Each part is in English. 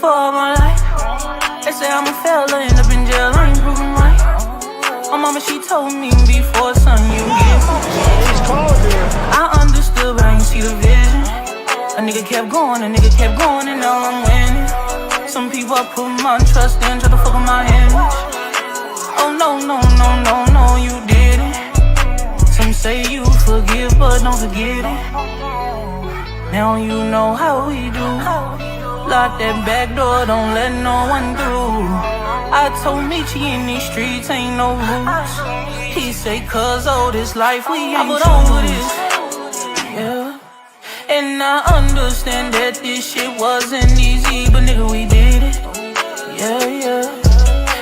for all my life. They say I'm a failure, end up in jail, I ain't proving right. My mama, she told me before, son, you get I understood, but I ain't see the vision. A nigga kept going, and now I'm winning. Some people I put my trust in, try to fuck with my image. Oh no, you didn't. Some say you forgive, but don't forget it. Now you know how we do. Lock that back door, don't let no one through. I told Michi in these streets ain't no rules. He say, cause all this life we ain't over this. Yeah. And I understand that this shit wasn't easy, but nigga, we did it. Yeah.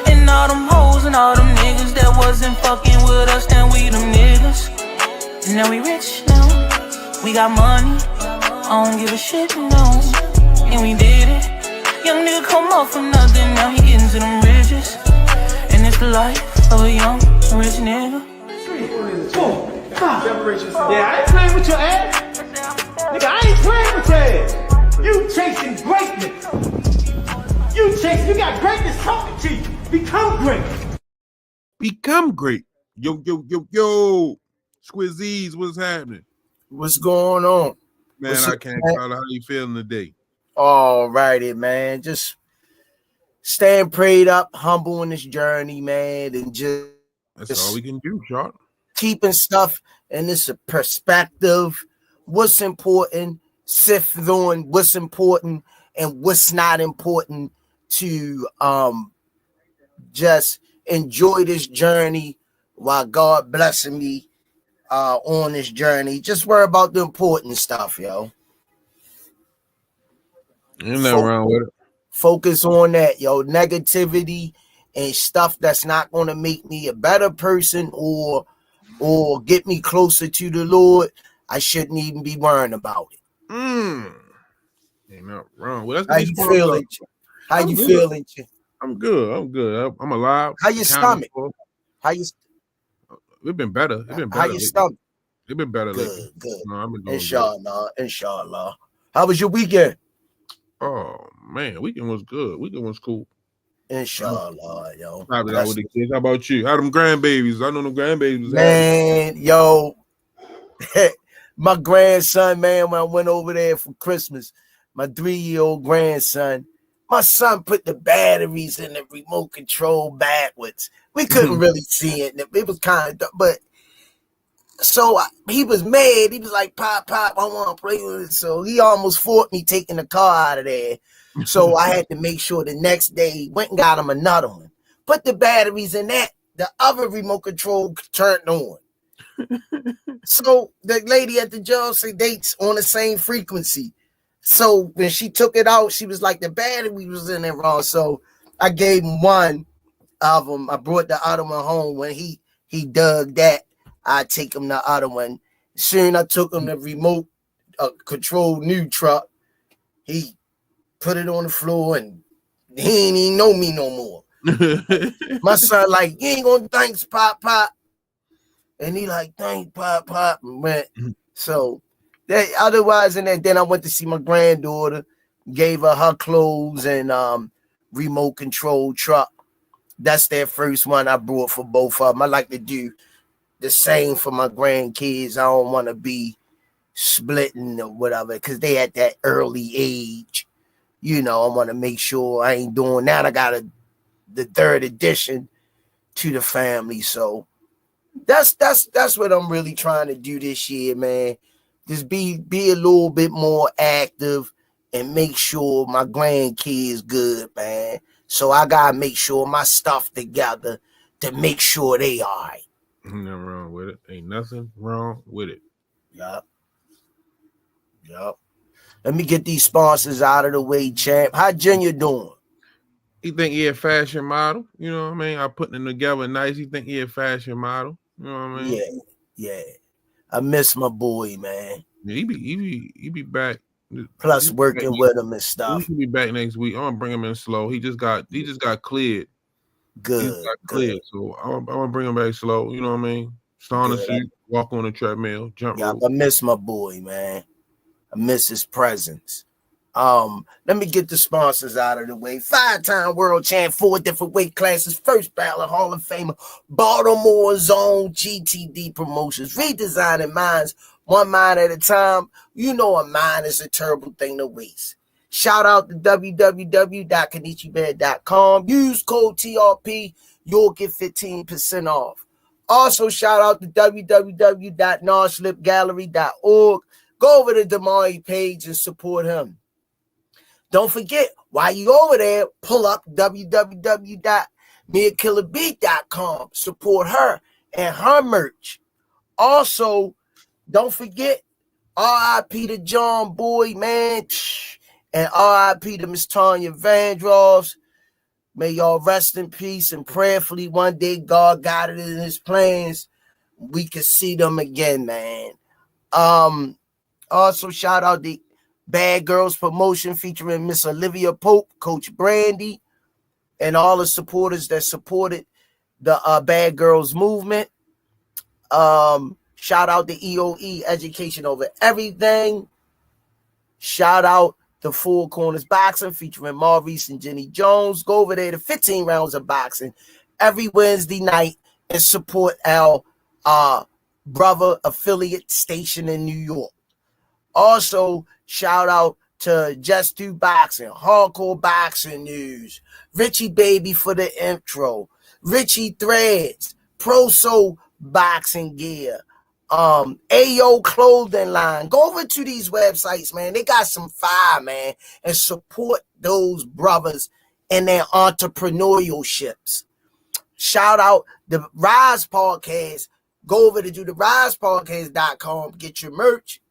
And all them hoes and all them niggas that wasn't fucking with us, then we them niggas. And now we rich now. We got money. I don't give a shit, no. And we did it. Young nigga come up for nothing, now he getting to them riches. And it's the life of a young, rich nigga. Yeah, I ain't playing with your ass. Nigga, I ain't playing with your ass. You chasing greatness. You got greatness talking to you. Become great. Become great. Yo. Squizzies, what's happening? What's going on? Man, I can't tell how you feeling today. All righty, man. Just staying prayed up, humble in this journey, man, and that's all we can do, Sean. Keeping stuff in this perspective. What's important, sift through what's important and what's not important to just enjoy this journey while God blessing me on this journey. Just worry about the important stuff, yo. Ain't nothing wrong with it. Focus on that, yo. Negativity and stuff that's not going to make me a better person or get me closer to the Lord, I shouldn't even be worrying about it. Ain't nothing wrong. Well, how you feeling? How you feeling? I'm good. I'm alive. How your stomach? How you? It's been better. How your stomach? It's been better lately. Good. No, I've been doing Inshallah. How was your weekend? Oh man, weekend was good. Weekend was cool. Inshallah, yo. Probably out with the kids. How about you? How them grandbabies? I know them grandbabies. Man, yo. My grandson, man, when I went over there for Christmas, my 3-year-old grandson, my son put the batteries in the remote control backwards. We couldn't really see it. It was kind of, but so he was mad. He was like, Pop, I want to play with it. So he almost fought me taking the car out of there. So I had to make sure the next day went and got him another one. Put the batteries in that. The other remote control turned on. So the lady at the job said dates on the same frequency. So when she took it out, she was like, the battery was in there wrong. So I gave him one of them. I brought the other one home. When he dug that, I take him the other one. Soon I took him the remote control new truck. He put it on the floor and he ain't even know me no more. My son like, you ain't gonna thanks Pop. And he like, thanks Pop. And went. So that otherwise, and then I went to see my granddaughter, gave her clothes and remote control truck. That's their first one I brought for both of them. I like to do the same for my grandkids. I don't want to be splitting or whatever because they at that early age. You know, I want to make sure I ain't doing that. I got the third edition to the family. So that's what I'm really trying to do this year, man. Just be a little bit more active and make sure my grandkids good, man. So I gotta make sure my stuff together to make sure they all right. Ain't nothing wrong with it. Ain't nothing wrong with it. Yup. Let me get these sponsors out of the way, champ. How Junior doing? He think he a fashion model. You know what I mean? I putting them together nice. He think he a fashion model. You know what I mean? Yeah. I miss my boy, man. Yeah, he be back. Plus working with him and stuff. He should be back next week. I'm gonna bring him in slow. He just got cleared. Good. Cleared. So I'm gonna bring him back slow. You know what I mean? Start on the suit, walk on the treadmill, jump rope. I miss my boy, man. I miss his presence. Let me get the sponsors out of the way. 5-time world champ, 4 different weight classes, first ballot Hall of Famer, Baltimore's own GTD Promotions, redesigning minds, one mind at a time. You know a mind is a terrible thing to waste. Shout out to www.kenichibed.com. Use code TRP. You'll get 15% off. Also, shout out to www.narslipgallery.org. Go over to Damari page and support him. Don't forget, while you over there, pull up www.miakillerbeat.com. Support her and her merch. Also, don't forget, R.I.P. to John Boyd, man, and R.I.P. to Miss Tanya Vandross. May y'all rest in peace, and prayerfully one day God got it in his plans. We can see them again, man. Also, shout out the Bad Girls Promotion featuring Miss Olivia Pope, Coach Brandy, and all the supporters that supported the Bad Girls movement. Shout out to EOE, Education Over Everything. Shout out to Four Corners Boxing featuring Maurice and Jenny Jones. Go over there to 15 rounds of boxing every Wednesday night and support our brother affiliate station in New York. Also, shout out to Just Do Boxing, Hardcore Boxing News, Richie Baby for the intro, Richie Threads, Pro Soul Boxing Gear, AO Clothing Line. Go over to these websites, man. They got some fire, man, and support those brothers in their entrepreneurialships. Shout out the Rize Podcast. Go over to RizePodcast.com, get your merch.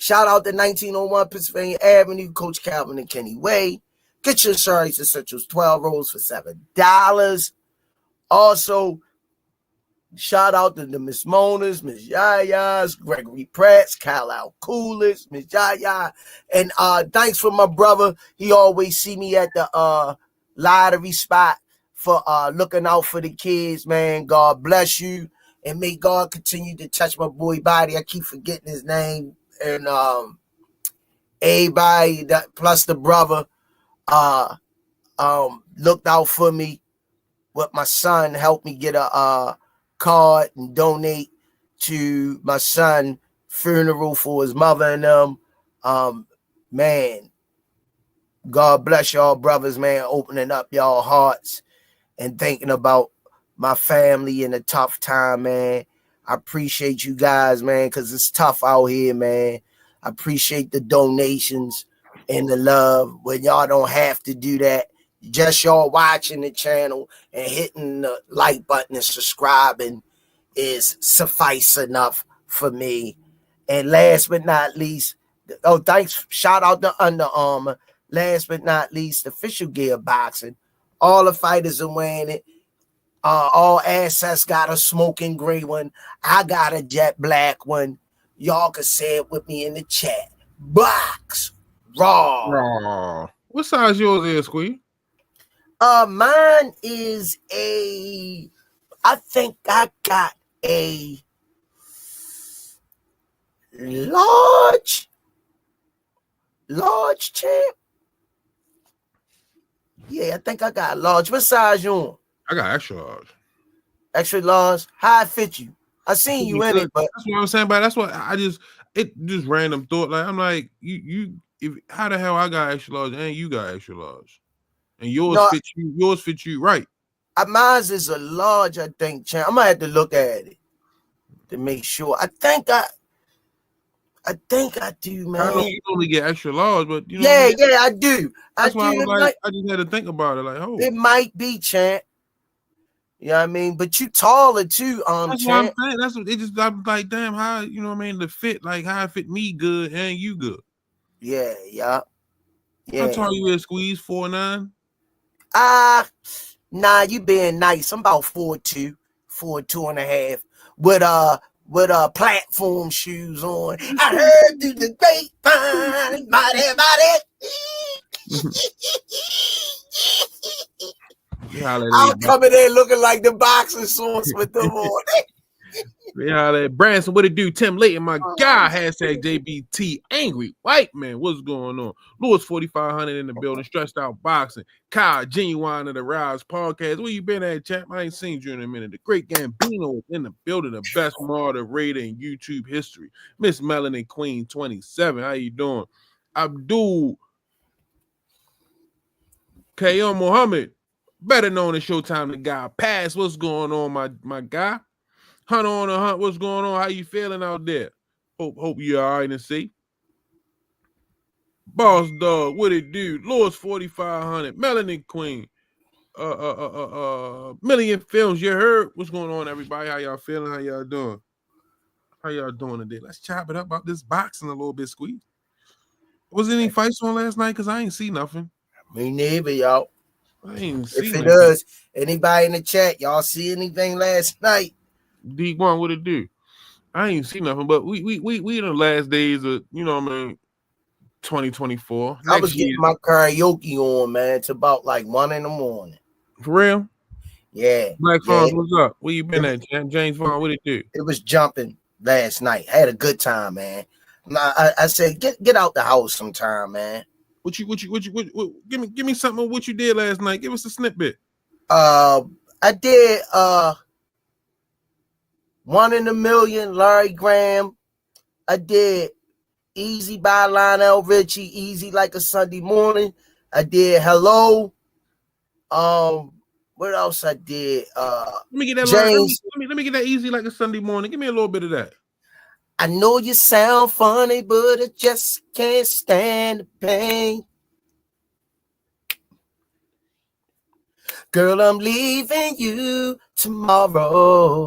Shout out to 1901 Pennsylvania Avenue, Coach Calvin and Kenny Way. Get your Shari's Essentials 12 rolls for $7. Also, shout out to the Miss Monas, Miss Yaya's, Gregory Pratt's, Kyle Coolest, Miss Yaya. And thanks for my brother. He always see me at the lottery spot for looking out for the kids, man. God bless you. And may God continue to touch my boy body. I keep forgetting his name. And everybody that plus the brother looked out for me with my son, helped me get a card and donate to my son funeral for his mother and them. Man, God bless y'all brothers, man, opening up y'all hearts and thinking about my family in a tough time, man. I appreciate you guys, man, because it's tough out here, man. I appreciate the donations and the love when y'all don't have to do that. Just y'all watching the channel and hitting the like button and subscribing is suffice enough for me. And last but not least, thanks. Shout out to Under Armour. Last but not least, Official Gear Boxing. All the fighters are wearing it. All assets got a smoking gray one. I got a jet black one. Y'all can say it with me in the chat. Box raw. What size yours is, Squee? Mine is I think I got a large champ. Yeah, I think I got a large. What size you on? I got extra large. Extra large? How it fit you? I seen you in it, but that's what I'm saying. But that's what it just random thought. Like I'm like, how the hell I got extra large and you got extra large, and yours fits you right. Mine's is a large, I think, champ. I'm gonna have to look at it to make sure. I think I do, man. I know you only get extra large, but you know. Yeah, I do. That's why I was like, I just had to think about it. Like, oh, it might be, champ. You know what I mean? But you taller too, that's champ. what I'm saying. That's what it just. I'm like, damn, how you know what I mean? The fit, like how it fit me good and you good. Yeah. How tall you is, Squeeze? 4'9"? Nah, you being nice. I'm about 4'2", 4'2.5", with platform shoes on. I heard through the grapevine, body. Yeah, I'm coming in looking like the boxing sauce with them on. Yeah, that Branson, what it do? Tim Layton, my guy. Hashtag JBT angry white man. What's going on? Lewis 4500 in the building. Stressed out boxing. Kyle Genuine of the Rize podcast. Where you been at, champ? I ain't seen you in a minute. The great Gambino is in the building. The best moderator in YouTube history. Miss Melanie Queen 27. How you doing? Abdul K.O. Muhammad, better known as Showtime the guy. Pass, what's going on, my guy? Hunt on a hunt, what's going on? How you feeling out there? Hope you all right and safe. Boss Dog, what it do? Lewis 4500, Melanin Queen, Million Films. You heard? What's going on, everybody? How y'all feeling? How y'all doing? How y'all doing today? Let's chop it up about this boxing a little bit, Squeeze. Was any fights on last night? Because I ain't see nothing. Me neither, y'all. I ain't see If it nothing. does, anybody in the chat, y'all see anything last night? D1, what it do? I ain't see nothing, but we in the last days of, you know what I mean, 2024. I was getting my karaoke on, man, to about like 1 a.m. For real? Yeah. Black Farms, what's up? Where you been at, James Vaughn? What it do? It was jumping last night. I had a good time, man. I said, get out the house sometime, man. What give me something of what you did last night. Give us a snippet. I did 1 in a Million, Larry Graham. I did Easy by Lionel Richie, Easy Like a Sunday Morning. I did Hello. What else I did? Let me get that James. let me get that Easy Like a Sunday Morning. Give me a little bit of that. I know you sound funny, but I just can't stand the pain. Girl, I'm leaving you tomorrow.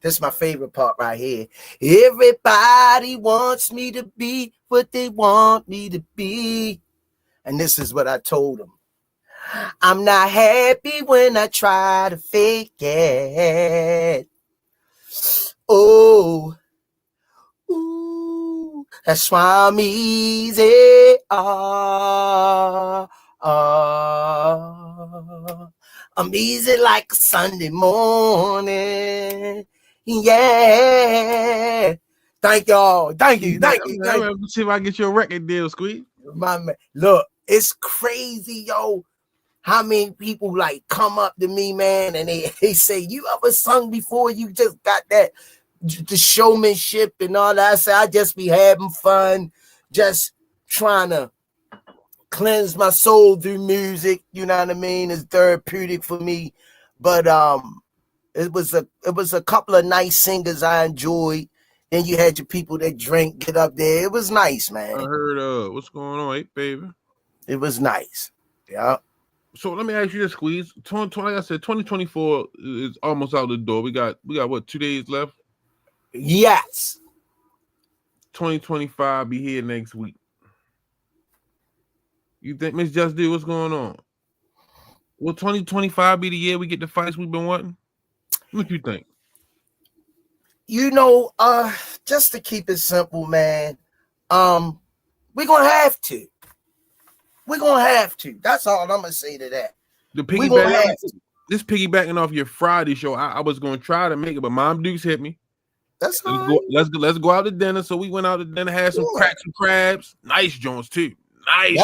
That's my favorite part right here. Everybody wants me to be what they want me to be. And this is what I told them. I'm not happy when I try to fake it. Oh, ooh, that's why I'm easy. I'm easy like a Sunday morning. Yeah. Thank y'all. Thank you. Let's see if I get your record deal, Squeeze. My man, look, it's crazy, yo. How many people like come up to me, man, and they say, you ever sung before? You just got that the showmanship and all that. I say, I just be having fun, just trying to cleanse my soul through music. You know what I mean? It's therapeutic for me. But it was a couple of nice singers I enjoyed. Then you had your people that drink, get up there. It was nice, man. I heard what's going on, hey, baby? It was nice. Yeah. So let me ask you this, Squeeze. Like I said, 2024 is almost out the door. We got what, 2 days left? Yes. 2025 be here next week. You think, Miss Just Do, what's going on? Will 2025 be the year we get the fights we've been wanting? What you think? You know, just to keep it simple, man, we're gonna have to. We're gonna have to. That's all I'm gonna say to that. This piggybacking off your Friday show, I was gonna try to make it, but Mom Dukes hit me. That's let's go out to dinner. So we went out to dinner, had some cracks and crabs, nice joints too. Nice.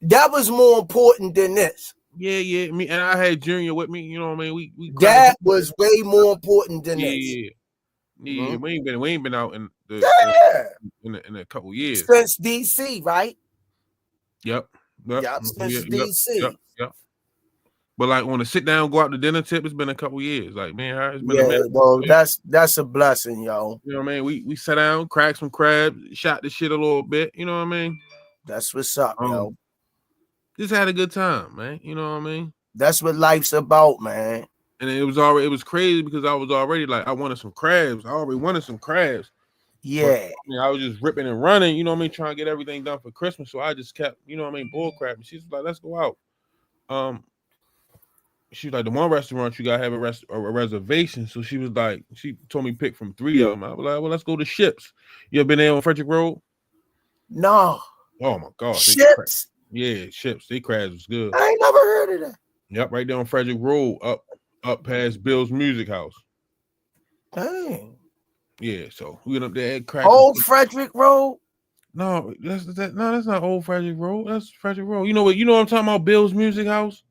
That was more important than this. Yeah. Me and I had Junior with me. You know what I mean? We that was way more important than this. Yeah. Mm-hmm. We ain't been out in a couple years since DC, right? Yep. Since DC. Yep. But like on a sit down, go out to dinner tip, it's been a couple years. Like, man, it's been a minute. Well, that's a blessing, yo. You know what I mean? We sat down, cracked some crabs, shot the shit a little bit. You know what I mean? That's what's up, yo. Just had a good time, man. You know what I mean? That's what life's about, man. And it was crazy because I was already like, I wanted some crabs. I already wanted some crabs. Yeah. But, I was just ripping and running, you know what I mean, trying to get everything done for Christmas. So I just kept, you know what I mean, bull crap. And she's like, let's go out. She was like, the one restaurant you gotta have a reservation. So she was like, she told me pick from 3 of them. I was like, well, let's go to Ships. You ever been there on Frederick Road? No. Oh my God. Ships? Yeah, Ships. They crabs was good. I ain't never heard of that. Yep, right there on Frederick Road, up past Bill's Music House. Dang. Yeah, so we went up there at crack. Old Frederick Road. No, that's not Old Frederick Road. That's Frederick Road. You know what? You know what I'm talking about? Bill's Music House.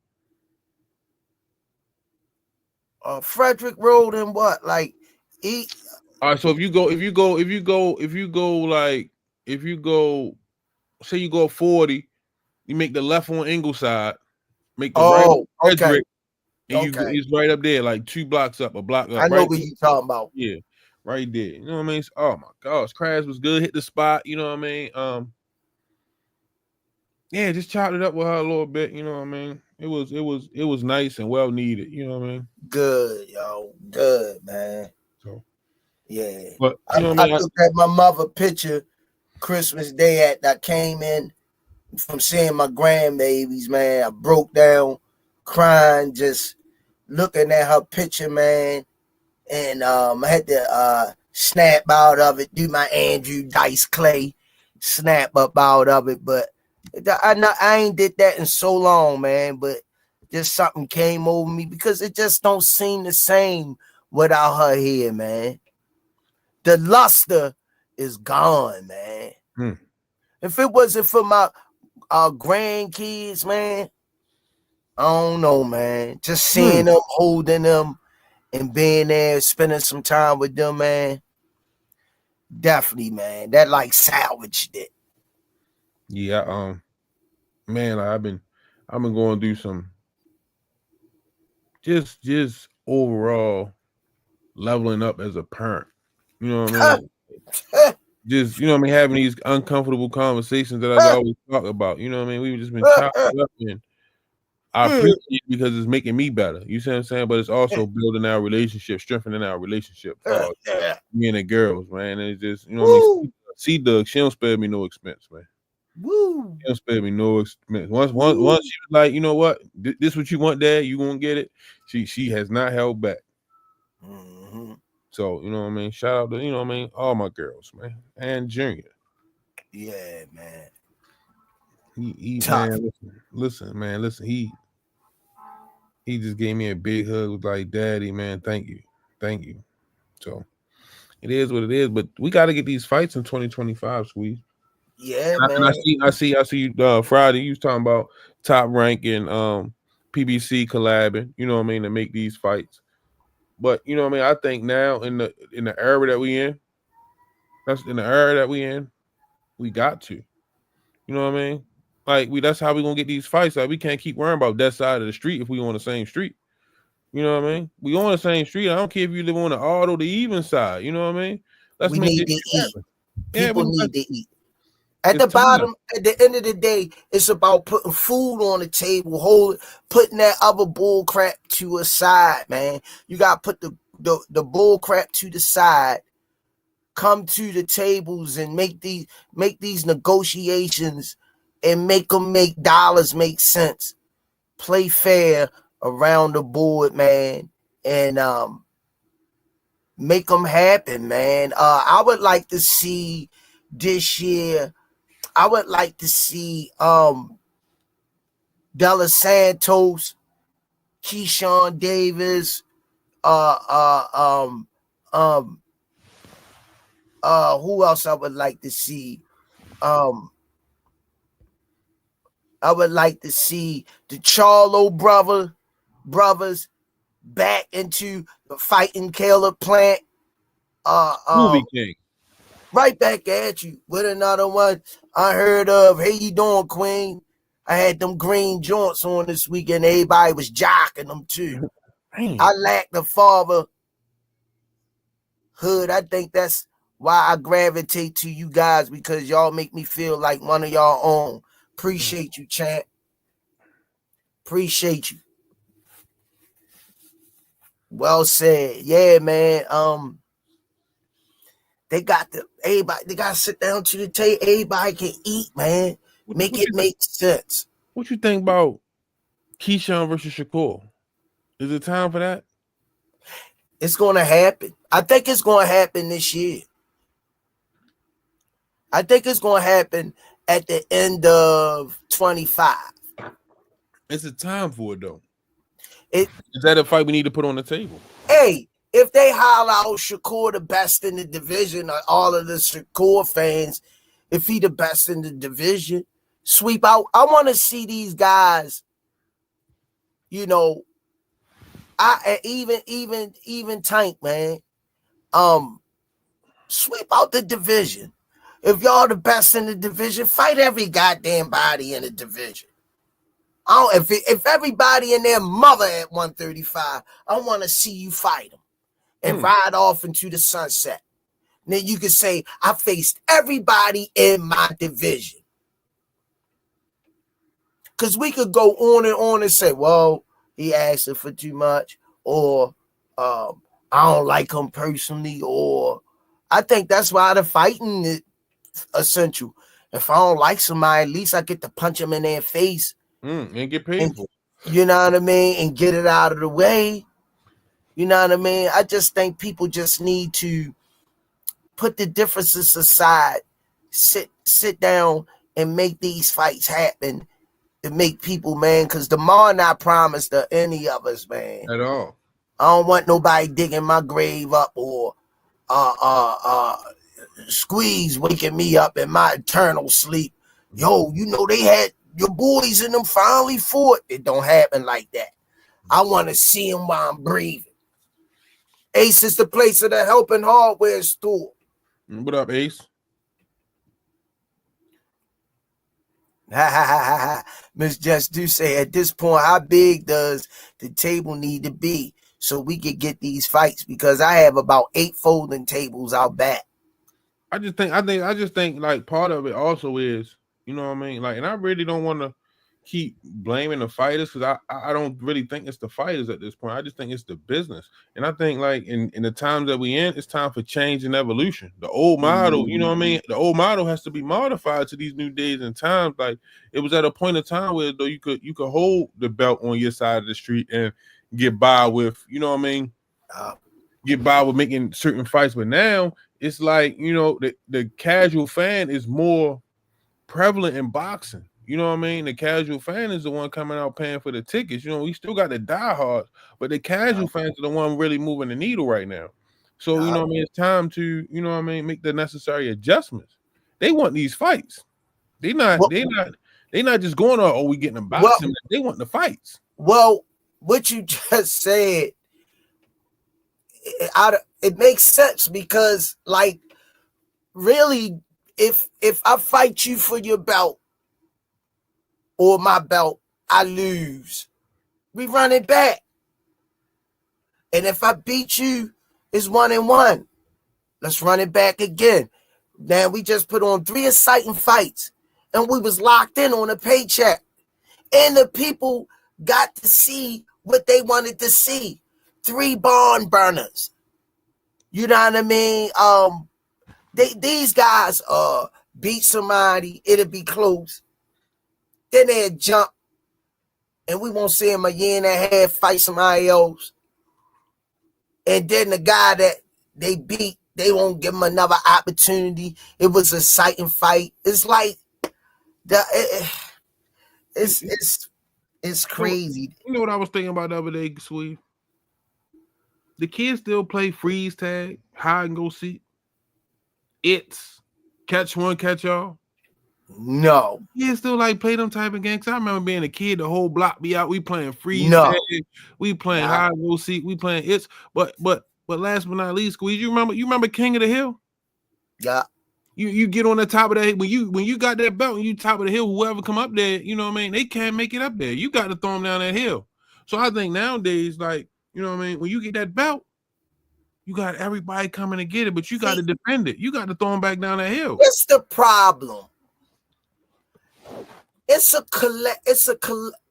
Frederick Road and what? Like eat. All right. So if you go, say you go 40, you make the left on Ingleside, make the right on Oh, okay. Frederick, and you go, Okay. it's right up there, like 2 blocks up, a block up, I know right? what you talking about. Yeah, right there. You know what I mean? Oh my gosh, Crash was good. Hit the spot. You know what I mean? Yeah, just chopped it up with her a little bit. You know what I mean? It was nice and well needed. You know what I mean? Good, yo. Good, man. So Yeah. but you know what I I mean? looked at my mother picture Christmas Day that came in from seeing my grandbabies, man. I broke down crying, just looking at her picture, man. And I had to snap out of it, do my Andrew Dice Clay snap up out of it. But I ain't did that in so long, man. But just something came over me because it just don't seem the same without her here, man. The luster is gone, man. If it wasn't for my grandkids, man, I don't know, man. Just seeing them, holding them, and being there, spending some time with them, man. Definitely, man. That like salvaged it. Yeah, man, like, I've been going through some just overall leveling up as a parent. You know what I mean? Just, you know what I mean, having these uncomfortable conversations that I always talk about. You know what I mean? We've just been chopped up, and I appreciate it because it's making me better. You see what I'm saying? But it's also building our relationship, strengthening our relationship. Me and the girls, man. And it's just, you know what I mean? See, Doug, she don't spare me no expense, man. Woo. She don't spare me no expense. Once she was like, you know what, this what you want, Dad, you gonna get it. She has not held back. Mm-hmm. So, you know what I mean? Shout out to, you know what I mean, all my girls, man. And Junior. Yeah, man. He man, listen, he just gave me a big hug, was like, Daddy, man, thank you. So it is what it is, but we got to get these fights in 2025, Squeeze. Yeah, And man. I see Friday, you was talking about Top Rank and PBC collabing, you know what I mean, to make these fights. But you know what I mean, I think now in the era that we in, we got to. You know what I mean? Like that's how we gonna get these fights. Like we can't keep worrying about that side of the street if we on the same street. You know what I mean? We on the same street. I don't care if you live on the odd or the even side. You know what I mean? Let's We make need this to eat. happen. People need to eat. At It's the bottom, at the end of the day, it's about putting food on the table, putting that other bull crap to a side, man. You gotta put the bull crap to the side, come to the tables and make these negotiations and make them make dollars make sense. Play fair around the board, man, and make them happen, man. I would like to see this year. I would like to see Della Santos, Keyshawn Davis, who else I would like to see? I would like to see the Charlo brothers back into the fighting Caleb Plant. Movie King. Right back at you with another one I heard of. Hey, you doing, Queen? I had them green joints on this weekend. Everybody was jocking them too. I lack the fatherhood. I think that's why I gravitate to you guys, because y'all make me feel like one of y'all own. Appreciate you, champ. Appreciate you. Well said. Yeah, man. They got everybody. They got to sit down to the table. Everybody can eat, man. Make it make sense. What you think about Keyshawn versus Shakur? Is it time for that? It's going to happen. I think it's going to happen this year. I think it's going to happen at the end of 25. It's a time for it, though. Is that a fight we need to put on the table? Hey, if they holler out Shakur the best in the division, all of the Shakur fans, if he the best in the division, sweep out. I want to see these guys, you know, even Tank, man. Sweep out the division. If y'all the best in the division, fight every goddamn body in the division. If everybody in their mother at 135, I want to see you fight them and ride off into the sunset. And then you can say, I faced everybody in my division. Because we could go on and say, well, he asking for too much, or I don't like him personally, or I think that's why the fighting is essential. If I don't like somebody, at least I get to punch them in their face and get paid. You know what I mean? And get it out of the way. You know what I mean? I just think people just need to put the differences aside, sit down and make these fights happen to make people, man, because tomorrow not promised to any of us, man. At all. I don't want nobody digging my grave up or Squeeze waking me up in my eternal sleep. Yo, you know they had your boys in them finally fought. It don't happen like that. I want to see them while I'm breathing. Ace is the place of the helping hardware store. What up, Ace? Miss Just do say at this point, how big does the table need to be so we could get these fights? Because I have about 8 folding tables out back. I just think like part of it also is, you know what I mean? Like, and I really don't want to keep blaming the fighters because I don't really think it's the fighters at this point. I just think it's the business. And I think like in the times that we in, it's time for change and evolution. The old model, you know what I mean? The old model has to be modified to these new days and times. Like it was at a point in time where though you could hold the belt on your side of the street and get by with, you know what I mean? Get by with making certain fights. But now it's like, you know, the casual fan is more prevalent in boxing. You know what I mean? The casual fan is the one coming out paying for the tickets. You know, we still got the diehards, but the casual fans are the one really moving the needle right now. So, you know what I mean? It's time to, you know what I mean, make the necessary adjustments. They want these fights. They're not just going on, oh, we getting them boxing. They want the fights. Well, what you just said, it makes sense because, like, really, if I fight you for your belt or my belt, I lose. We run it back. And if I beat you, it's 1-1. Let's run it back again. Now we just put on 3 exciting fights and we was locked in on a paycheck. And the people got to see what they wanted to see. 3 barn burners. You know what I mean? These guys beat somebody, it'll be close. Then they'll jump, and we won't see him a year and a half fight somebody else. And then the guy that they beat, they won't give him another opportunity. It was a exciting fight. It's like it's crazy. You know what I was thinking about the other day, Sweet? The kids still play freeze tag, hide and go seek. It's catch one, catch all. No. Yeah, still like play them type of games. I remember being a kid, the whole block be out. We playing freeze tag, we playing hide and go seek, we playing it's. But last but not least, Squeeze, you remember King of the Hill? Yeah. You get on the top of that when you got that belt and you top of the hill, whoever come up there, you know what I mean? They can't make it up there. You got to throw them down that hill. So I think nowadays, like, you know what I mean? When you get that belt, you got everybody coming to get it, but you got to defend it. You got to throw them back down that hill. It's the problem. It's a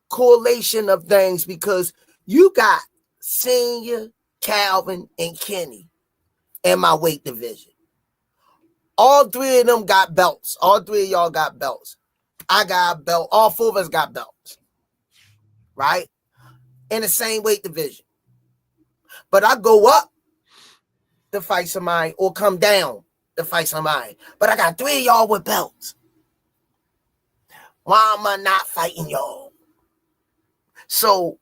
correlation of things because you got Senior, Calvin, and Kenny in my weight division. All 3 of them got belts. All 3 of y'all got belts. I got a belt. All 4 of us got belts. Right? In the same weight division. But I go up to fight somebody or come down to fight somebody. But I got 3 of y'all with belts. Why am I not fighting y'all? So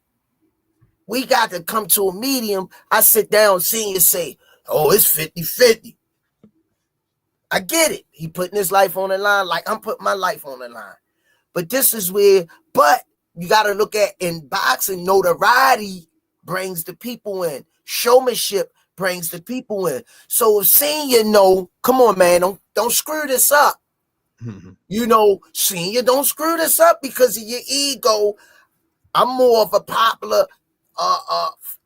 We got to come to a medium. I sit down, seeing you say, oh, it's 50-50. I get it. He putting his life on the line like I'm putting my life on the line. But this is where, but you got to look at in boxing, notoriety brings the people in. Showmanship brings the people in. So if Senior come on, man, don't screw this up. Senior, don't screw this up because of your ego. I'm more of a popular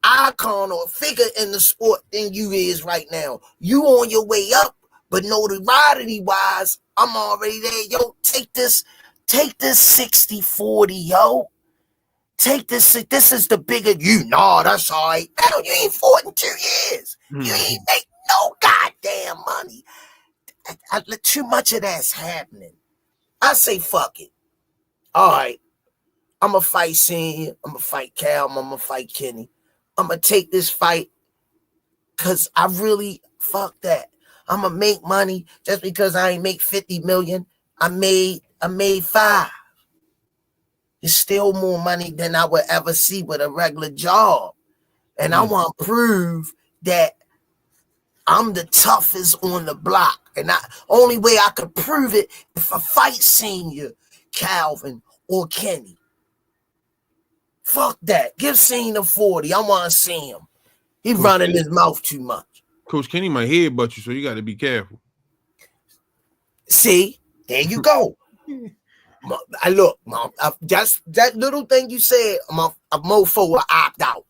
icon or figure in the sport than you is right now. You on your way up, but notoriety wise, I'm already there. Yo, take this 60-40, yo. Take this. This is the bigger you. No, that's all right. Now you ain't fought in 2 years. You ain't make no goddamn money. Too much of that's happening. I say fuck it. All right. I'm going to fight Senior. I'm going to fight Cal. I'm going to fight Kenny. I'm going to take this fight because I really, fuck that. I'm going to make money just because I ain't make 50 million. I made 5. It's still more money than I would ever see with a regular job. And I want to prove that I'm the toughest on the block. And only way I could prove it if I fight Senior, Calvin, or Kenny. Fuck that. Give Senior 40. I want to see him. He running his mouth too much. Coach Kenny might headbutt you, so you got to be careful. See? There you go. Just that little thing you said, a mofo will opt out.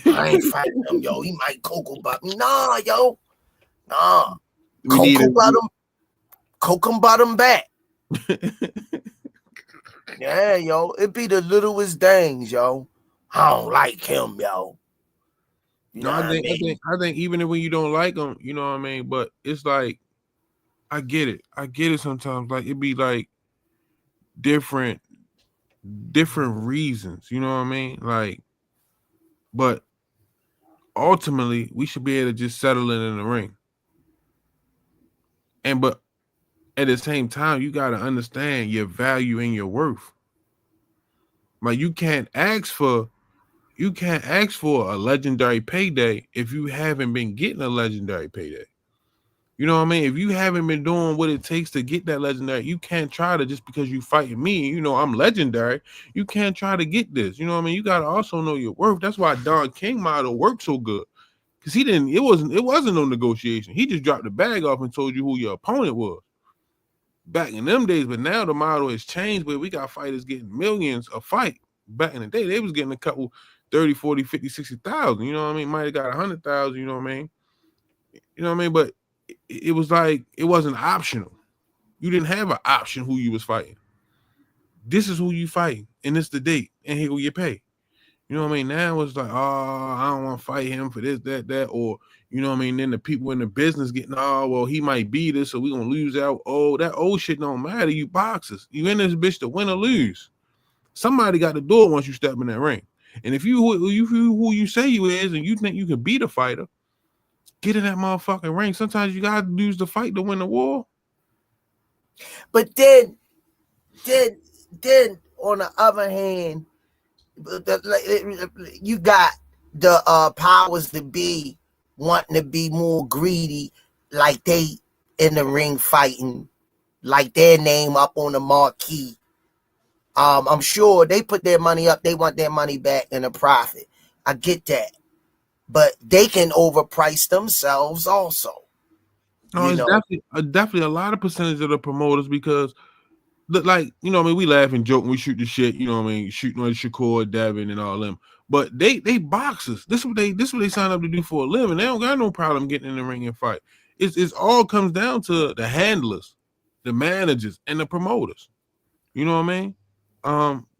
I ain't fighting him, yo. He might cocoa butt me. Nah, yo. Nah. Cocoa bottom back. Yeah, yo. It be the littlest things, yo. I don't like him, yo. I think even when you don't like him, you know what I mean? But it's like, I get it. I get it sometimes. Like, it be like different reasons, you know what I mean? Like, but ultimately, we should be able to just settle it in the ring. But at the same time, you got to understand your value and your worth. Like, you can't ask for a legendary payday if you haven't been getting a legendary payday. You know what I mean? If you haven't been doing what it takes to get that legendary, you can't try to, just because you fighting me, I'm legendary, you can't try to get this. You know what I mean? You got to also know your worth. That's why Don King model worked so good. Because it wasn't no negotiation. He just dropped the bag off and told you who your opponent was back in them days. But now the model has changed where we got fighters getting millions a fight. Back in the day, they was getting a couple 30, 40, 50, 60,000. You know what I mean? Might have got 100,000, you know what I mean? You know what I mean? But it was like, it wasn't optional. You didn't have an option who you was fighting. This is who you fighting, and it's the date, and here go your pay. You know what I mean? Now it's like, oh, I don't want to fight him for this, that, or, you know what I mean? Then the people in the business getting, oh, well, he might beat us, so we're going to lose out. Oh, that old shit don't matter. You boxers. You in this bitch to win or lose. Somebody got to do it once you step in that ring. And if you who you say you is, and you think you can beat a fighter, get in that motherfucking ring. Sometimes you gotta lose the fight to win the war. But then on the other hand, you got the powers to be wanting to be more greedy, like they in the ring fighting, like their name up on the marquee. I'm sure they put their money up. They want their money back and a profit. I get that. But they can overprice themselves also. No, it's definitely a lot of percentage of the promoters, because, like, you know what I mean, we laugh and joke and we shoot the shit, you know what I mean, shooting on Shakur, Devin, and all them. But they boxers. This is what they sign up to do for a living. They don't got no problem getting in the ring and fight. It's all comes down to the handlers, the managers, and the promoters. You know what I mean?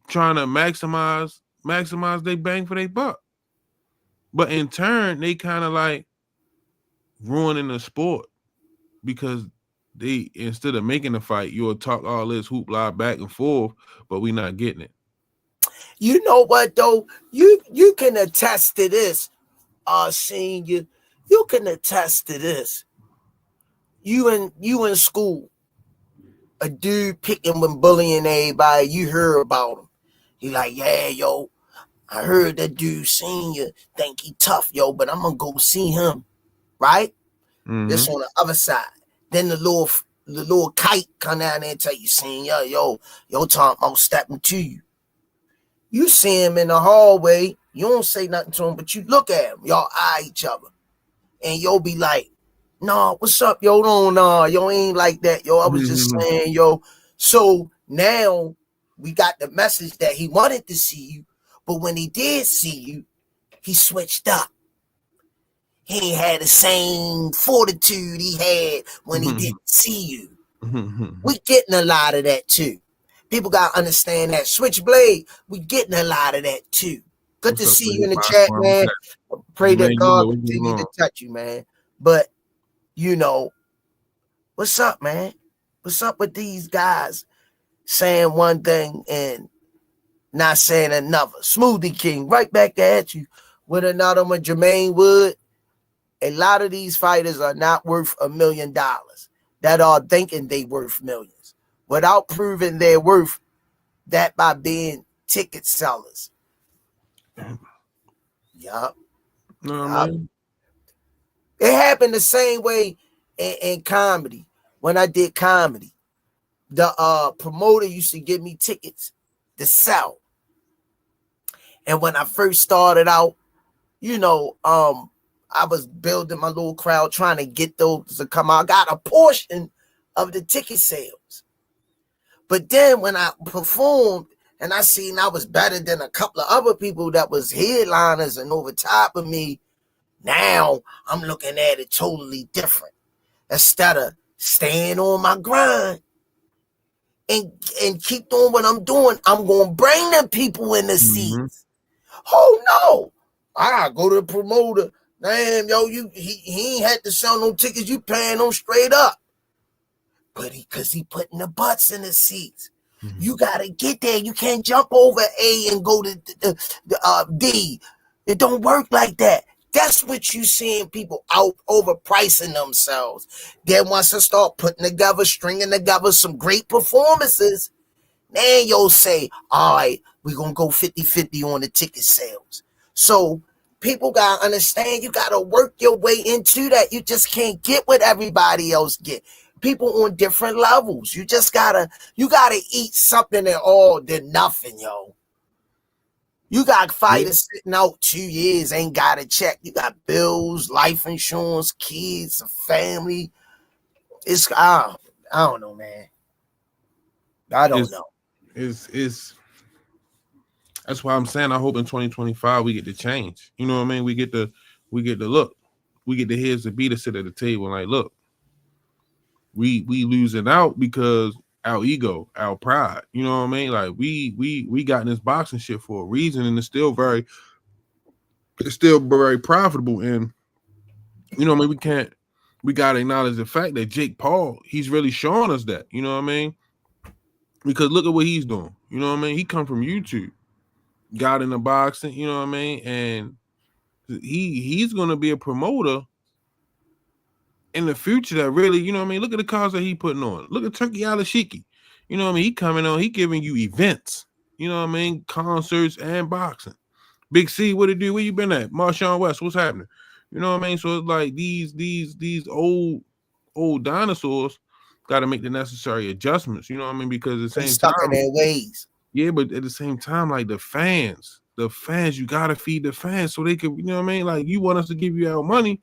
Trying to maximize their bang for their buck. But in turn, they kind of like ruining the sport, because they, instead of making the fight, you'll talk all this hoopla back and forth, but we not getting it. You know what though? You can attest to this, Senior. You can attest to this. You in school, a dude picking and bullying everybody. You hear about him. He like, yeah, yo, I heard that dude senior think he tough, yo, but I'm gonna go see him, right? This on the other side. Then the little kite come down there and tell you, senior, yo, talking about stepping to you. You see him in the hallway, you don't say nothing to him, but you look at him, y'all eye each other, and you'll be like, nah, what's up, yo? No, nah, yo ain't like that, yo. I was just saying, yo. So now we got the message that he wanted to see you, but when he did see you, he switched up. He ain't had the same fortitude he had when he didn't see you. We getting a lot of that too. People gotta understand that. Switchblade, we getting a lot of that too. Good What's to up, see buddy? you in the chat, man. Pray that Man, God what's continue going to on? touch you, man. But you know, what's up, man? What's up with these guys saying one thing and not saying another? Smoothie King, right back at you with another one. Jermaine Wood. A lot of these fighters are not worth $1 million that are thinking they worth millions without proving their worth that by being ticket sellers. Yup. No, man. It happened the same way in comedy. When I did comedy, the promoter used to give me tickets to sell. And when I first started out, you know, I was building my little crowd, trying to get those to come out. I got a portion of the ticket sales. But then when I performed and I seen I was better than a couple of other people that was headliners and over top of me, now I'm looking at it totally different. Instead of staying on my grind and keep doing what I'm doing, I'm going to bring them people in the seats. Oh, no. I gotta go to the promoter. Damn, yo, he ain't had to sell no tickets. You paying them straight up. But because he putting the butts in the seats. You gotta get there. You can't jump over A and go to D. It don't work like that. That's what you seeing people out overpricing themselves. Then once I start stringing together some great performances, then you'll say, all right, we're going to go 50-50 on the ticket sales. So people got to understand you got to work your way into that. You just can't get what everybody else get. People on different levels. You just gotta eat something at all than nothing, yo. You got fighters sitting out 2 years, ain't got a check. You got bills, life insurance, kids, a family. It's I don't know, man. I don't know. It's that's why I'm saying I hope in 2025 we get to change. You know what I mean? We get to look. We get the heads to be to sit at the table and like, look, we losing out because our ego, our pride. You know what I mean? Like we got in this boxing shit for a reason, and it's still very profitable. And you know what I mean? We gotta acknowledge the fact that Jake Paul, he's really showing us that. You know what I mean? Because look at what he's doing. You know what I mean? He come from YouTube, got into boxing. You know what I mean? And he's gonna be a promoter in the future that really, you know what I mean? Look at the cars that he putting on. Look at Turkey Alashiki. You know what I mean? He coming on, he giving you events. You know what I mean? Concerts and boxing. Big C, what it do? Where you been at? Marshawn West, what's happening? You know what I mean? So it's like these old dinosaurs got to make the necessary adjustments. You know what I mean? Because at the same stuck time, in their ways. Yeah, but at the same time, like the fans, you gotta feed the fans so they can, you know what I mean? Like you want us to give you our money,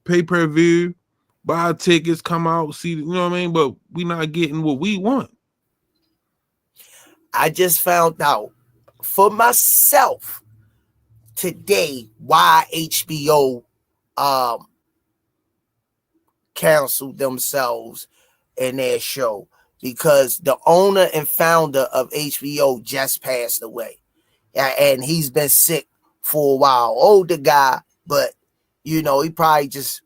pay per view, buy tickets, come out, see, you know what I mean? But we not getting what we want. I just found out for myself today why HBO canceled themselves in their show, because the owner and founder of HBO just passed away, and he's been sick for a while. Older guy, but you know, he probably just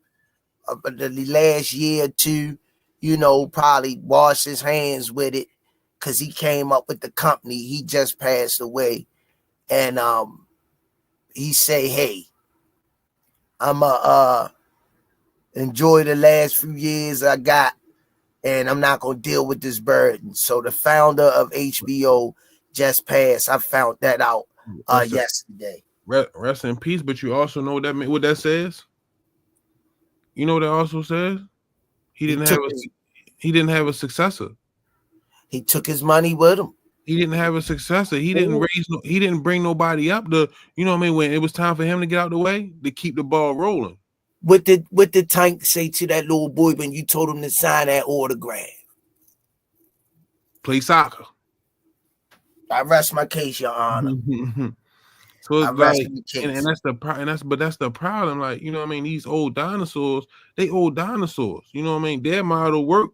the last year or two, you know, probably washed his hands with it because he came up with the company. He just passed away, and he say, hey, I'm enjoy the last few years I got, and I'm not gonna deal with this burden. So the founder of HBO just passed. I found that out Rest, yesterday. rest in peace. But you also know what that says. You know what that also says. He He didn't have took a his he didn't have a successor. he took his money with him. He didn't have a successor. He didn't he didn't bring nobody up to, you know what I mean, when it was time for him to get out the way to keep the ball rolling. What did Tank say to that little boy when you told him to sign that autograph? Play soccer. I rest my case, Your Honor. So I it's rest like, my case. and that's the problem. Like, you know what I mean? These old dinosaurs, they old dinosaurs. You know what I mean? Their model work.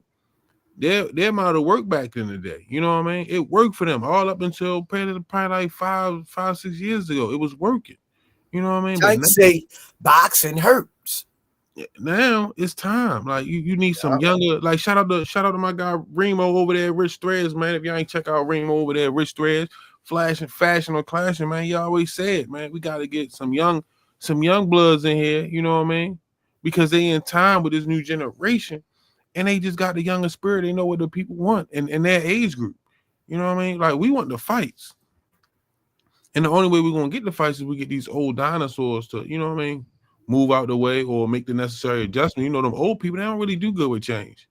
Their model worked back in the day. You know what I mean? It worked for them all up until probably like 6 years ago. It was working. You know what I mean? Tank say boxing hurts. Now it's time. Like you need some younger. Like shout out to my guy Remo over there, Rich Threads, man. If y'all ain't check out Remo over there, Rich Threads, fashion or clashing, man. He always said, man, we got to get some young bloods in here. You know what I mean? Because they in time with this new generation, and they just got the younger spirit. They know what the people want in their age group. You know what I mean? Like we want the fights, and the only way we're gonna get the fights is we get these old dinosaurs to, you know what I mean, move out the way or make the necessary adjustment. You know, them old people, they don't really do good with change.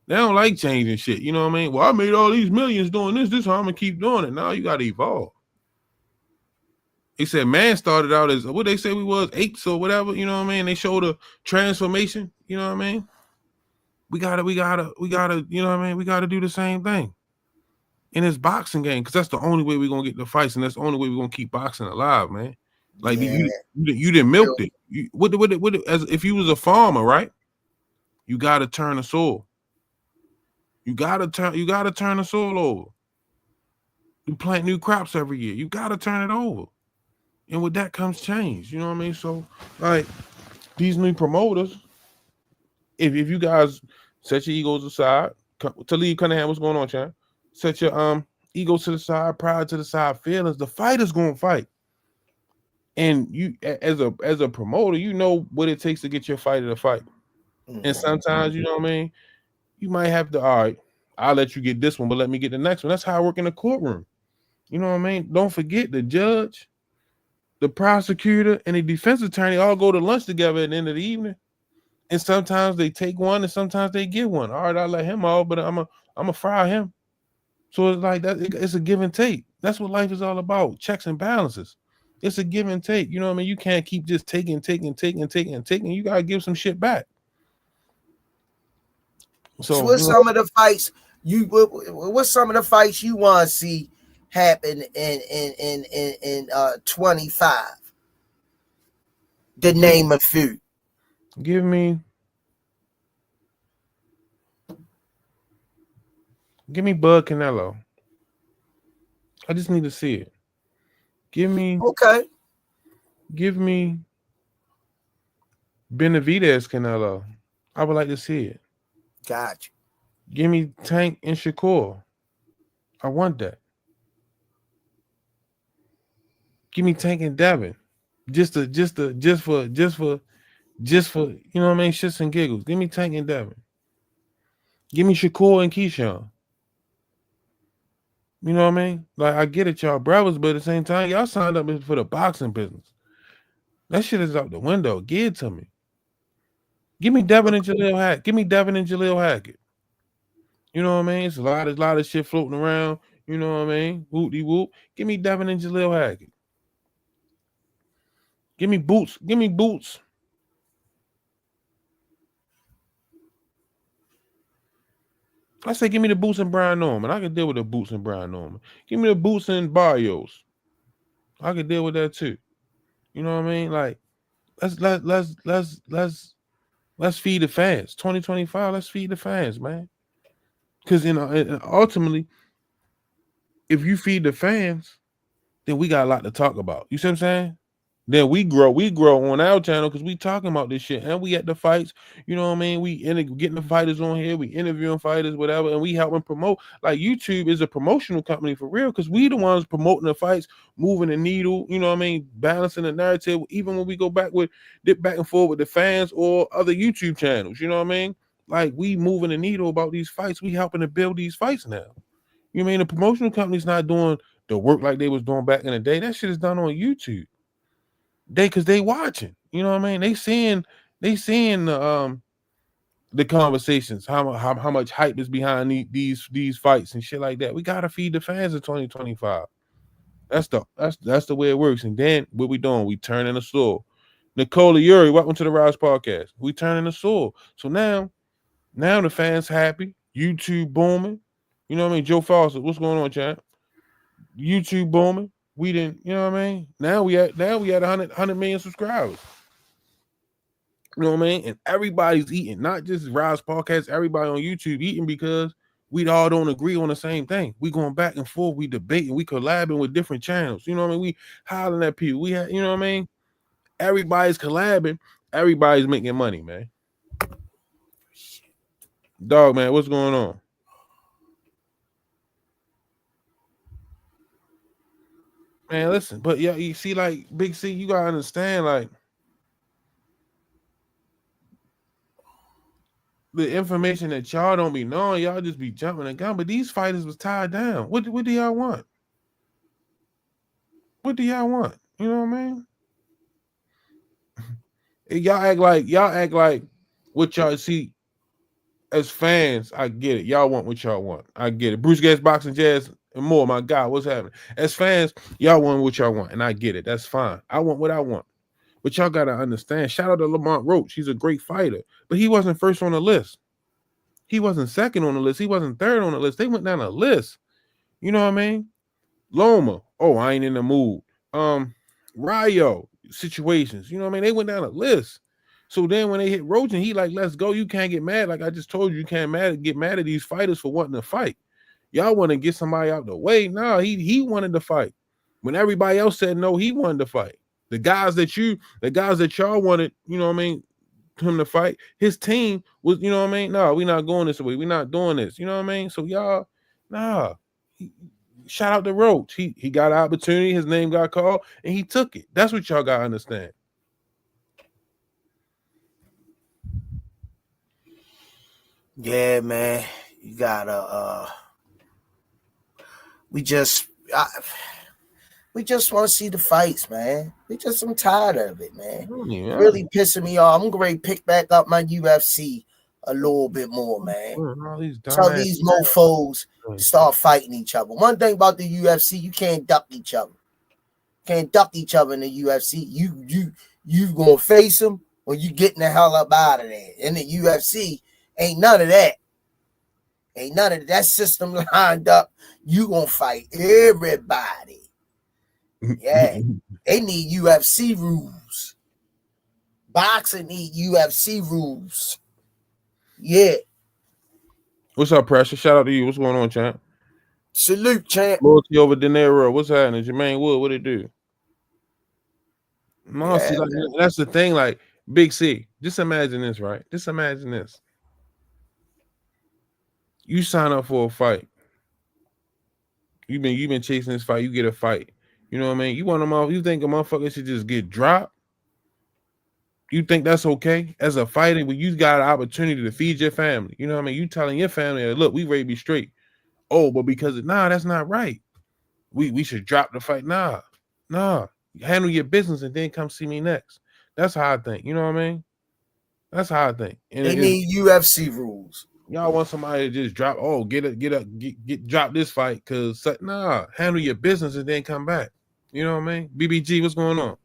They don't like changing shit. You know what I mean? Well, I made all these millions doing this. This is how I'm gonna keep doing it. Now you gotta evolve. They said man started out as what they say we was apes or whatever. You know what I mean? They showed a transformation. You know what I mean? We gotta. You know what I mean? We gotta do the same thing in this boxing game because that's the only way we're gonna get the fights, and that's the only way we're gonna keep boxing alive, man. Like you didn't milk it. As if you was a farmer, right? You got to turn the soil. You got to turn the soil over. You plant new crops every year. You got to turn it over, and with that comes change. You know what I mean? So, like these new promoters, if you guys set your egos aside, Talib Cunningham, what's going on, Chan? Set your egos to the side, pride to the side, feelings. The fighter's gonna fight. And you, as a promoter, you know what it takes to get your fighter to fight. And sometimes, you know what I mean, you might have to, all right, I'll let you get this one, but let me get the next one. That's how I work in the courtroom. You know what I mean? Don't forget the judge, the prosecutor, and the defense attorney all go to lunch together at the end of the evening. And sometimes they take one, and sometimes they get one. All right, I'll let him off, but I'm a fry him. So it's like that. It's a give and take. That's what life is all about. Checks and balances. It's a give and take. You know what I mean? You can't keep just taking. You gotta give some shit back. So what's some of the fights what's some of the fights you want to see happen in 25? The name of few. Give me Bud Canelo. I just need to see it. Give me Benavidez Canelo. I would like to see it. Gotcha. Give me Tank and Shakur. I want that. Give me Tank and Devin. Just for you know what I mean, shits and giggles. Give me Tank and Devin. Give me Shakur and Keyshawn. You know what I mean? Like I get it, y'all brothers, but at the same time, y'all signed up for the boxing business. That shit is out the window. Give it to me. Give me Devin and Jaleel Hackett. Give me Devin and Jaleel Hackett. You know what I mean? It's a lot of shit floating around. You know what I mean? Whoop-de-whoop. Give me Devin and Jaleel Hackett. Give me Boots. Give me Boots. I say give me the Boots and Brian Norman. I can deal with the Boots and Brian Norman. Give me the Boots and Barrios. I can deal with that too. You know what I mean? Like, let's feed the fans. 2025, let's feed the fans, man. Because ultimately, if you feed the fans, then we got a lot to talk about. You see what I'm saying? Then we grow on our channel because we talking about this shit and we at the fights. You know what I mean? We getting the fighters on here, we interviewing fighters, whatever, and we helping promote. Like YouTube is a promotional company for real because we the ones promoting the fights, moving the needle. You know what I mean? Balancing the narrative. Even when we go dip back and forth with the fans or other YouTube channels. You know what I mean? Like we moving the needle about these fights. We helping to build these fights now. You know what I mean? The promotional company's not doing the work like they was doing back in the day. That shit is done on YouTube. Cause they watching. You know what I mean? They seeing the conversations, how much hype is behind these fights and shit like that. We gotta feed the fans in 2025. That's the way it works. And then what we doing? We turning the soil. Nicola Yuri, welcome to the Rize Podcast. We turning the soil. So now the fans happy. YouTube booming. You know what I mean? Joe Foster, what's going on, champ? YouTube booming. We didn't, you know what I mean? Now we at 100 million subscribers. You know what I mean? And everybody's eating, not just Rize Podcast, everybody on YouTube eating because we all don't agree on the same thing. We going back and forth, we debating, we collabing with different channels. You know what I mean? We hollering at people. We have, you know what I mean? Everybody's collabing, everybody's making money, man. Dog, man, what's going on? Man, listen, but yeah, you see, like Big C, you gotta understand, like the information that y'all don't be knowing, y'all just be jumping the gun. But these fighters was tied down. What do y'all want? What do y'all want? You know what I mean? Y'all act like what y'all see as fans. I get it. Y'all want what y'all want. I get it. Bruce Gates, Boxing Jazz, and more. My God, what's happening? As fans, y'all want what y'all want, and I get it. That's fine. I want what I want. But y'all gotta understand. Shout out to Lamont Roach. He's a great fighter, but he wasn't first on the list. He wasn't second on the list. He wasn't third on the list. They went down a list. You know what I mean? Loma. Oh, I ain't in the mood. Rayo situations. You know what I mean? They went down a list. So then when they hit Roach and he like, let's go. You can't get mad. Like I just told you, you can't get mad at these fighters for wanting to fight. Y'all want to get somebody out the way. No, he wanted to fight. When everybody else said no, he wanted to fight. The guys that y'all wanted, you know what I mean, him to fight, his team was, you know what I mean? No, we're not going this way. We're not doing this. You know what I mean? So y'all, shout out to Roach. He got an opportunity. His name got called, and he took it. That's what y'all got to understand. Yeah, man. You gotta we just want to see the fights, man. I'm tired of it, man. Yeah. Really pissing me off. I'm going to pick back up my UFC a little bit more, man. Tell these mofos to start fighting each other. One thing about the UFC, you can't duck each other. Can't duck each other in the UFC. You gonna face them or you getting the hell up out of there. In the UFC, ain't none of that. Ain't none of that system lined up. You gonna fight everybody. Yeah, they need UFC rules. Boxing need UFC rules. Yeah. What's up, Pressure? Shout out to you. What's going on, champ? Salute, champ. Loyalty over Dinero. What's happening? Jermaine Wood, what it do? No, Yeah, see, like, that's the thing. Like Big C, just imagine this, right? Just imagine this. You sign up for a fight. You've been chasing this fight. You get a fight. You know what I mean? You want them off. You think a motherfucker should just get dropped? You think that's okay as a fighter? When you got an opportunity to feed your family, you know what I mean? You telling your family, look, we ready to be straight. Oh, but because that's not right. We should drop the fight. Nah. Handle your business and then come see me next. That's how I think. You know what I mean? That's how I think. And they need UFC rules. Y'all want somebody to just drop, get drop this fight because handle your business and then come back. You know what I mean? BBG, what's going on?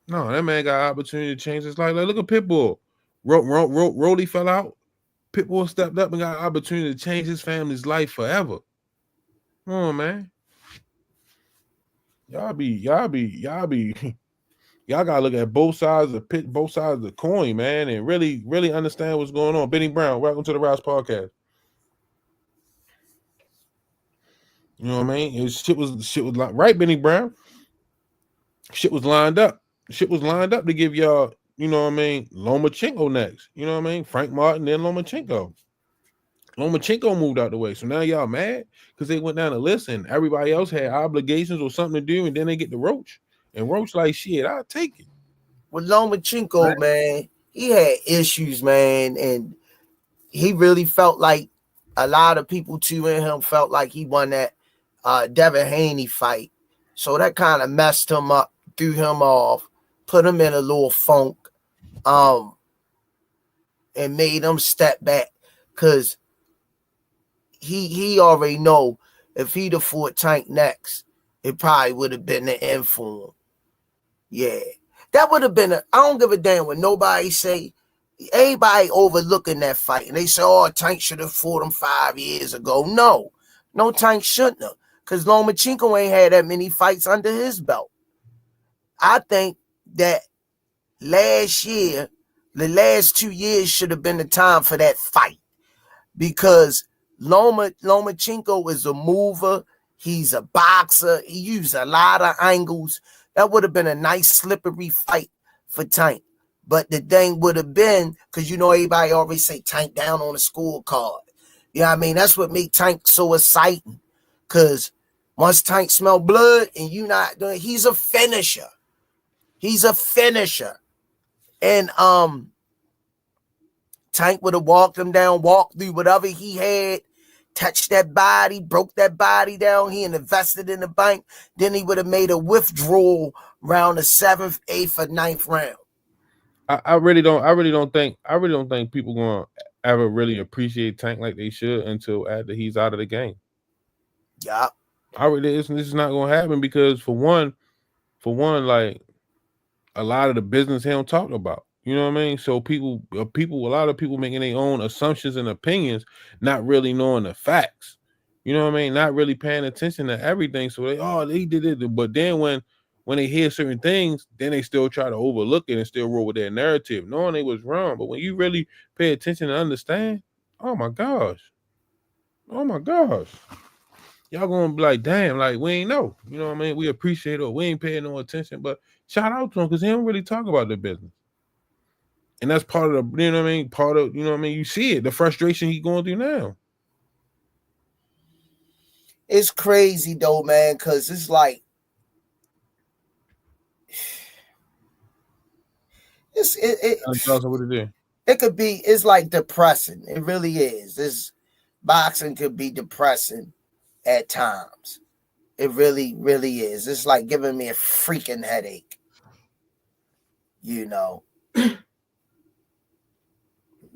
No, that man got an opportunity to change his life. Like, look at Pitbull. Rolly fell out. Pitbull stepped up and got an opportunity to change his family's life forever. Come on, man. Y'all gotta look at both sides of the coin, man, and really, really understand what's going on. Benny Brown, welcome to the Rize Podcast. You know what I mean? Shit was like, right, Benny Brown. Shit was lined up. Shit was lined up to give y'all, you know what I mean, Lomachenko next. You know what I mean? Frank Martin, then Lomachenko. Lomachenko moved out the way. So now y'all mad because they went down the list and everybody else had obligations or something to do, and then they get the Roach. And Roach like, shit, I'll take it. With Lomachenko, man, he had issues, man, and he really felt like a lot of people too in him felt like he won that Devin Haney fight. So that kind of messed him up, threw him off, put him in a little funk, and made him step back. Cause he already know if he'd have fought Tank next, it probably would have been the end for him. Yeah. That would have been I don't give a damn what nobody say. Everybody overlooking that fight. And they say, oh, Tank should have fought him 5 years ago. No, Tank shouldn't have. Because Lomachenko ain't had that many fights under his belt. I think that last year, the last 2 years should have been the time for that fight. Because Lomachenko is a mover. He's a boxer. He used a lot of angles. That would have been a nice slippery fight for Tank. But the thing would have been, because everybody always say Tank down on the scorecard. You know what I mean? That's what made Tank so exciting. Because once Tank smell blood and you not doing, he's a finisher. He's a finisher. And Tank would have walked him down, walked through whatever he had, touched that body, broke that body down. He invested in the bank. Then he would have made a withdrawal around the 7th, 8th, or 9th round. I really don't think people gonna ever really appreciate Tank like they should until after he's out of the game. Yeah. This is not gonna happen because for one, like a lot of the business he don't talk about. You know what I mean? So a lot of people making their own assumptions and opinions, not really knowing the facts. You know what I mean? Not really paying attention to everything. So they did it. But then when they hear certain things, then they still try to overlook it and still roll with their narrative, knowing they was wrong. But when you really pay attention and understand, oh my gosh. Y'all gonna be like, damn, like we ain't know. You know what I mean? We appreciate it. We ain't paying no attention. But shout out to him because he don't really talk about the business. And that's part of the, part of, you see it, the frustration he's going through now. It's crazy though, man, because it's like, it could be, it's like depressing. It really is. This boxing could be depressing at times. It really, really is. It's like giving me a freaking headache.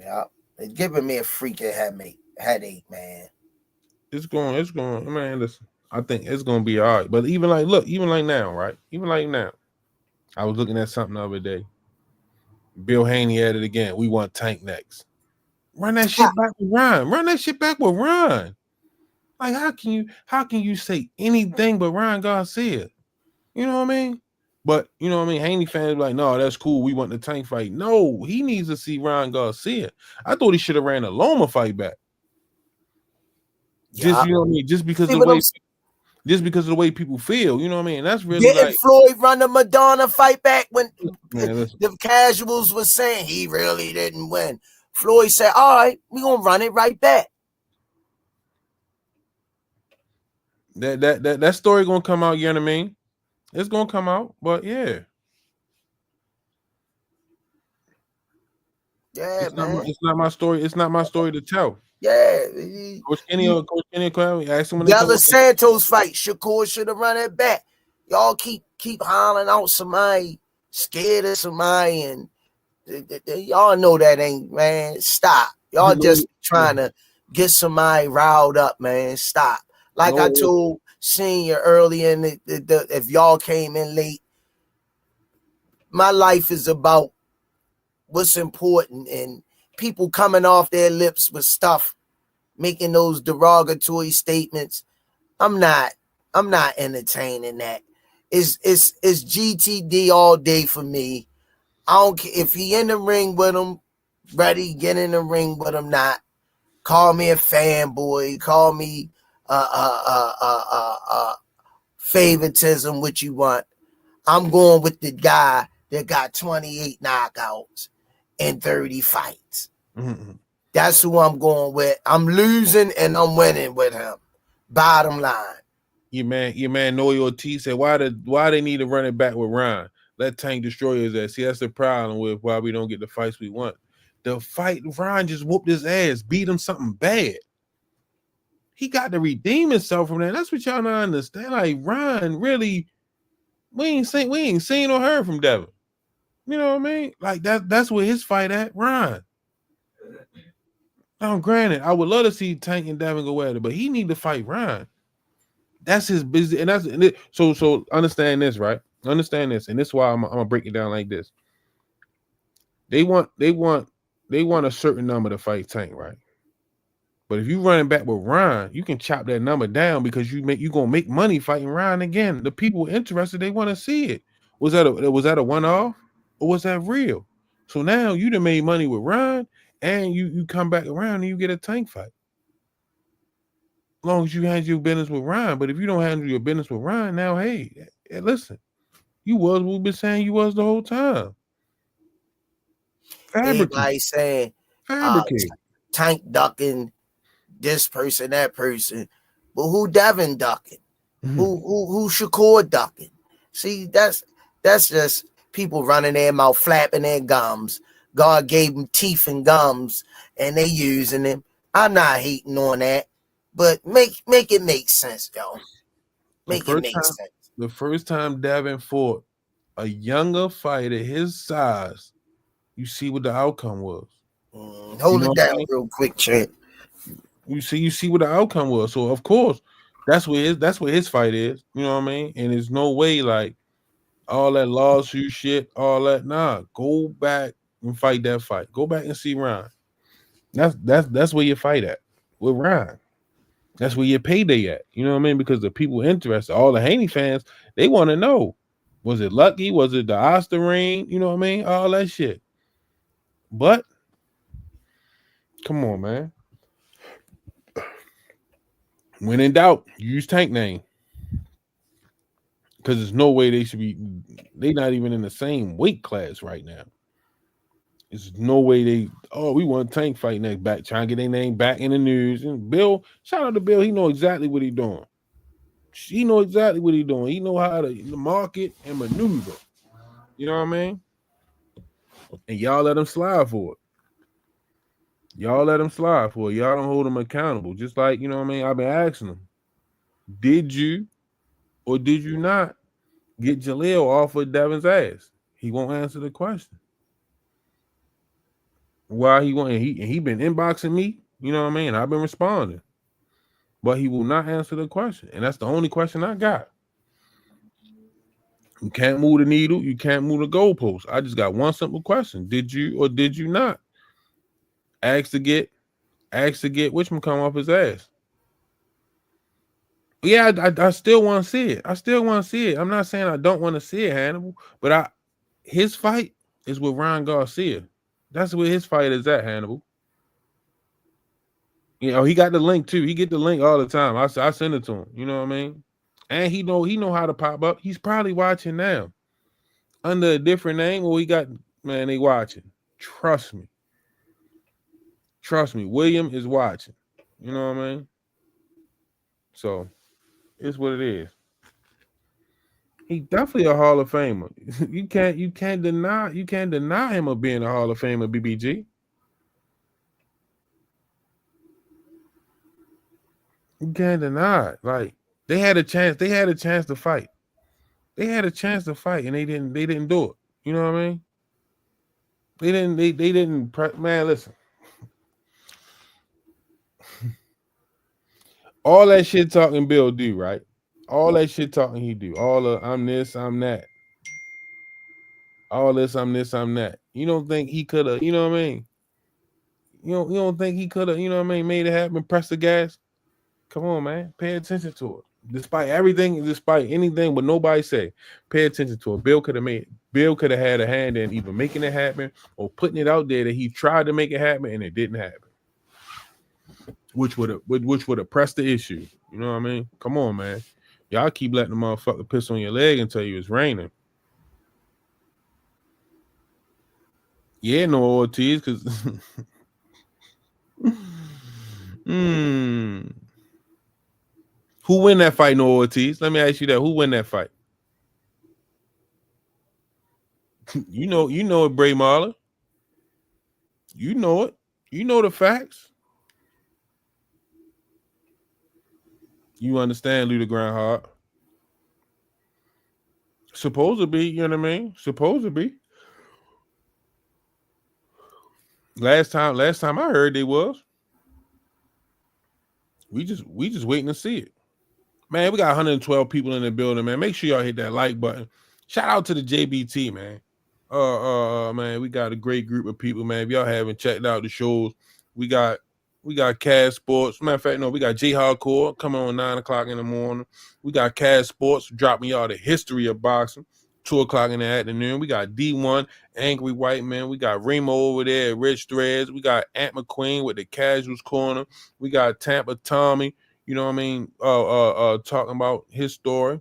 Yeah, it's giving me a freaking headache, man. It's going, man. Listen, I think it's gonna be all right. But even like now, right? Even like now, I was looking at something the other day. Bill Haney at it again. We want Tank next. Run that shit back with Ron. Like how can you say anything but Ryan Garcia? You know what I mean? But you know what I mean? Haney fans like, no, that's cool. We want the Tank fight. No, he needs to see Ryan Garcia. I thought he should have ran a Loma fight back. Yeah. Just, you know what I mean? Just because of the way people feel, you know what I mean? That's really like Floyd run the Madonna fight back when the casuals were saying he really didn't win. Floyd said, all right, we're gonna run it right back. That story gonna come out, you know what I mean? It's gonna come out, but yeah. Yeah, it's not my story. It's not my story to tell. Yeah. Coach Kenny asked him when Della Santos fight. Shakur should have run it back. Y'all keep hollering out somebody, scared of somebody, and y'all know that ain't, man. Stop. Y'all just trying to get somebody riled up, man. Stop. Like I told Senior earlier in if y'all came in late, my life is about what's important, and people coming off their lips with stuff, making those derogatory statements. I'm not entertaining that. It's GTD all day for me. I don't care if he in the ring with him, ready, get in the ring with him, not. Call me a fanboy, call me favoritism, what you want. I'm going with the guy that got 28 knockouts in 30 fights. Mm-hmm. That's who I'm going with. I'm losing and I'm winning with him. Bottom line. Your man Noe Ortiz said, why they need to run it back with Ryan? Let Tank destroy his ass. See, that's the problem with why we don't get the fights we want. The fight, Ryan just whooped his ass, beat him something bad. he got to redeem himself from that. That's what y'all not understand. Like Ryan, really, we ain't seen or heard from Devin. You know what I mean? Like that's where his fight at, Ryan. Now, granted, I would love to see Tank and Devin go at it, but he need to fight Ryan. That's his business, so understand this, right? Understand this, and this is why I'm gonna break it down like this. They want a certain number to fight Tank, right? But if you running back with Ryan, you can chop that number down because you gonna make money fighting Ryan again. The people interested, they want to see it. Was that a one-off or was that real? So now you done made money with Ryan and you come back around and you get a Tank fight. As long as you handle your business with Ryan. But if you don't handle your business with Ryan, now hey, listen, you was what we've been saying you was the whole time. Everybody saying Fabricate. Tank ducking this person, that person. But who Devin ducking? Mm-hmm. Who Shakur ducking? See, that's just people running their mouth, flapping their gums. God gave them teeth and gums, and they using them. I'm not hating on that, but make it make sense, though. Make it make sense. The first time Devin fought a younger fighter his size, you see what the outcome was. Hold it down real quick, Trent. You see what the outcome was. So of course, that's where his fight is. You know what I mean? And there's no way like all that lawsuit shit, all that. Nah, go back and fight that fight. Go back and see Ryan. That's where you fight at with Ryan. That's where your payday at. You know what I mean? Because the people interested, all the Haney fans, they want to know: was it Lucky? Was it the Oster ring? You know what I mean? All that shit. But come on, man. When in doubt, use Tank name. Because there's no way they should be. They're not even in the same weight class right now. There's no way we want Tank fight next back, trying to get their name back in the news. And Bill, shout out to Bill. He know exactly what he's doing. He know exactly what he's doing. He know how to market and maneuver. You know what I mean? And y'all let him slide for it. Y'all let him slide for it. Y'all don't hold him accountable. Just like, you know what I mean? I've been asking him, did you or did you not get Jaleel off of Devin's ass? He won't answer the question. Why he won't? He been inboxing me, you know what I mean? I've been responding. But he will not answer the question. And that's the only question I got. You can't move the needle. You can't move the goalpost. I just got one simple question. Did you or did you not ask to get Richmond come off his ass? Yeah, I still want to see it. I still want to see it. I'm not saying I don't want to see it, Hannibal, but his fight is with Ryan Garcia. That's where his fight is at, Hannibal. You know, he got the link too. He get the link all the time. I send it to him. You know what I mean? And he know how to pop up. He's probably watching now under a different name. Or they watching. Trust me. William is watching. You know what I mean? So it's what it is. He definitely a Hall of Famer. You can't deny him of being a Hall of Famer, BBG. You can't deny it. Like they had a chance to fight. They had a chance to fight and they didn't do it. You know what I mean? They didn't man, listen. All that shit talking Bill do, right? All that shit talking he do. All the I'm this, I'm that. All this, I'm this, I'm that. You don't think he could have, you know what I mean? You don't think he could have, you know what I mean, made it happen, press the gas? Come on, man. Pay attention to it. Despite anything what nobody say, pay attention to it. Bill could have had a hand in either making it happen or putting it out there that he tried to make it happen and it didn't happen. Which would have pressed the issue. You know what I mean? Come on, man. Y'all keep letting the motherfucker piss on your leg until you it's raining. Yeah, no Ortiz, because Who win that fight, no Ortiz? Let me ask you that. Who win that fight? You know it, Bray Marlon. You know it. You know the facts. You understand, Lou the grind hard. Supposed to be, you know what I mean? Supposed to be. Last time I heard they was. We just waiting to see it. Man, we got 112 people in the building, man. Make sure y'all hit that like button. Shout out to the JBT, man. Man, we got a great group of people, man. If y'all haven't checked out the shows, we got Cash Sports. Matter of fact, no, we got J Hardcore coming on 9 o'clock in the morning. We got Cash Sports dropping y'all the history of boxing. 2 o'clock in the afternoon. We got D1, Angry White Man. We got Remo over there at Rich Threads. We got Ant McQueen with the Casuals Corner. We got Tampa Tommy, you know what I mean? Talking about his story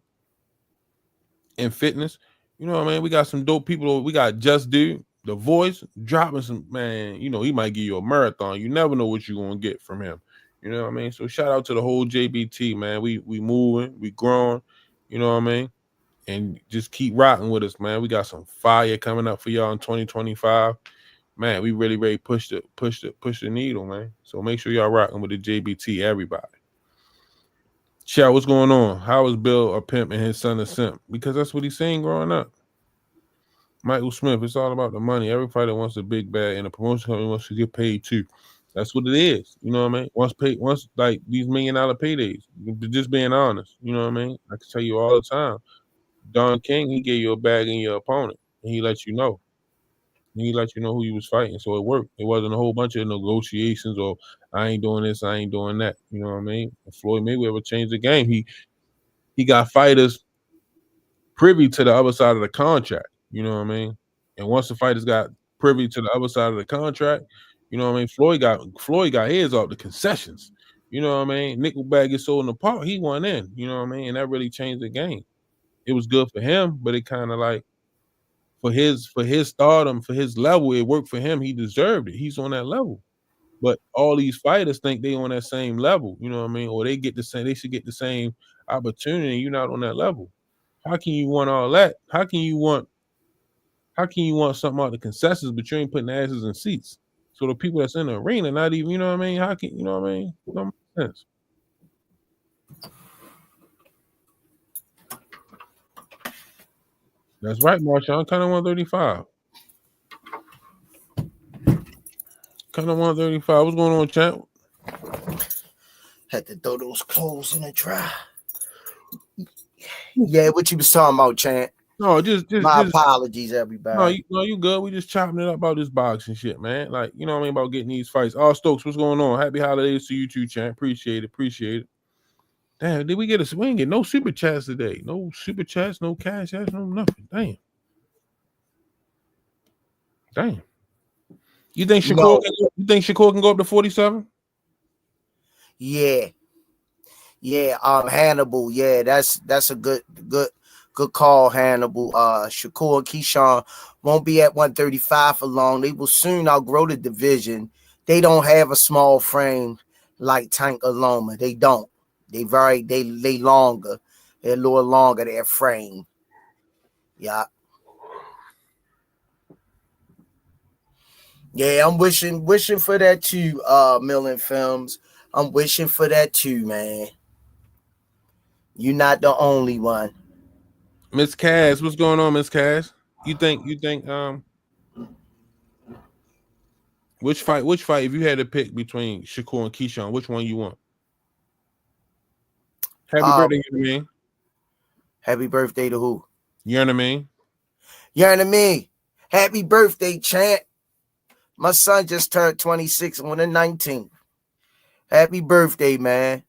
in fitness. You know what I mean? We got some dope people. We got Just Dude, The Voice, dropping some, man, you know, he might give you a marathon. You never know what you're gonna get from him. You know what I mean? So shout out to the whole JBT, man. We moving, we growing, you know what I mean? And just keep rocking with us, man. We got some fire coming up for y'all in 2025. Man, we really push the needle, man. So make sure y'all rocking with the JBT, everybody. Shout, what's going on? How is Bill a pimp and his son a simp? Because that's what he's saying growing up. Michael Smith, it's all about the money. Every fighter wants a big bag, and the promotion company wants to get paid too. That's what it is. You know what I mean? Once like these $1 million paydays. Just being honest. You know what I mean? I can tell you all the time. Don King, he gave you a bag in your opponent, and he let you know. And he let you know who you was fighting, so it worked. It wasn't a whole bunch of negotiations or I ain't doing this, I ain't doing that. You know what I mean? If Floyd Mayweather changed the game. He got fighters privy to the other side of the contract. You know what I mean? And once the fighters got privy to the other side of the contract, you know what I mean? Floyd got his off the concessions. You know what I mean? Nickelback gets sold in the park, he won in. You know what I mean? And that really changed the game. It was good for him, but it kind of like for his stardom, for his level, it worked for him. He deserved it. He's on that level. But all these fighters think they on that same level, you know what I mean? Or they should get the same opportunity. You're not on that level. How can you want all that? How can you want something out the concessions, but you ain't putting asses in seats? So the people that's in the arena, not even, you know what I mean? How can you know what I mean? It don't make sense. That's right, Marshawn. Kind of 135. Kind of 135. What's going on, champ? Had to throw those clothes in the dryer. Yeah, what you was talking about, champ? No, just my apologies, everybody. No, you good. We just chopping it up about this boxing shit, man. Like, you know what I mean, about getting these fights. Oh, Stokes, what's going on? Happy holidays to you too, champ. Appreciate it. Damn, did we get a swing? Get no super chats today. No super chats, no cash apps, no nothing. Damn. You think Shakur can go up to 47? Yeah. Hannibal. Yeah, that's a good call, Hannibal. Shakur and Keyshawn won't be at 135 for long. They will soon outgrow the division. They don't have a small frame like Tank or Loma. They don't. They longer. They're a little longer, their frame. Yeah. Yeah, I'm wishing for that too, Million Films. I'm wishing for that too, man. You're not the only one. Miss Cass, what's going on, Miss Cass? You think which fight, if you had to pick between Shakur and Keyshawn, which one you want? Happy birthday, you know what I mean? Happy birthday to who? You know what I mean? You know what I mean? Happy birthday, champ. My son just turned 26 on the 19th. Happy birthday, man.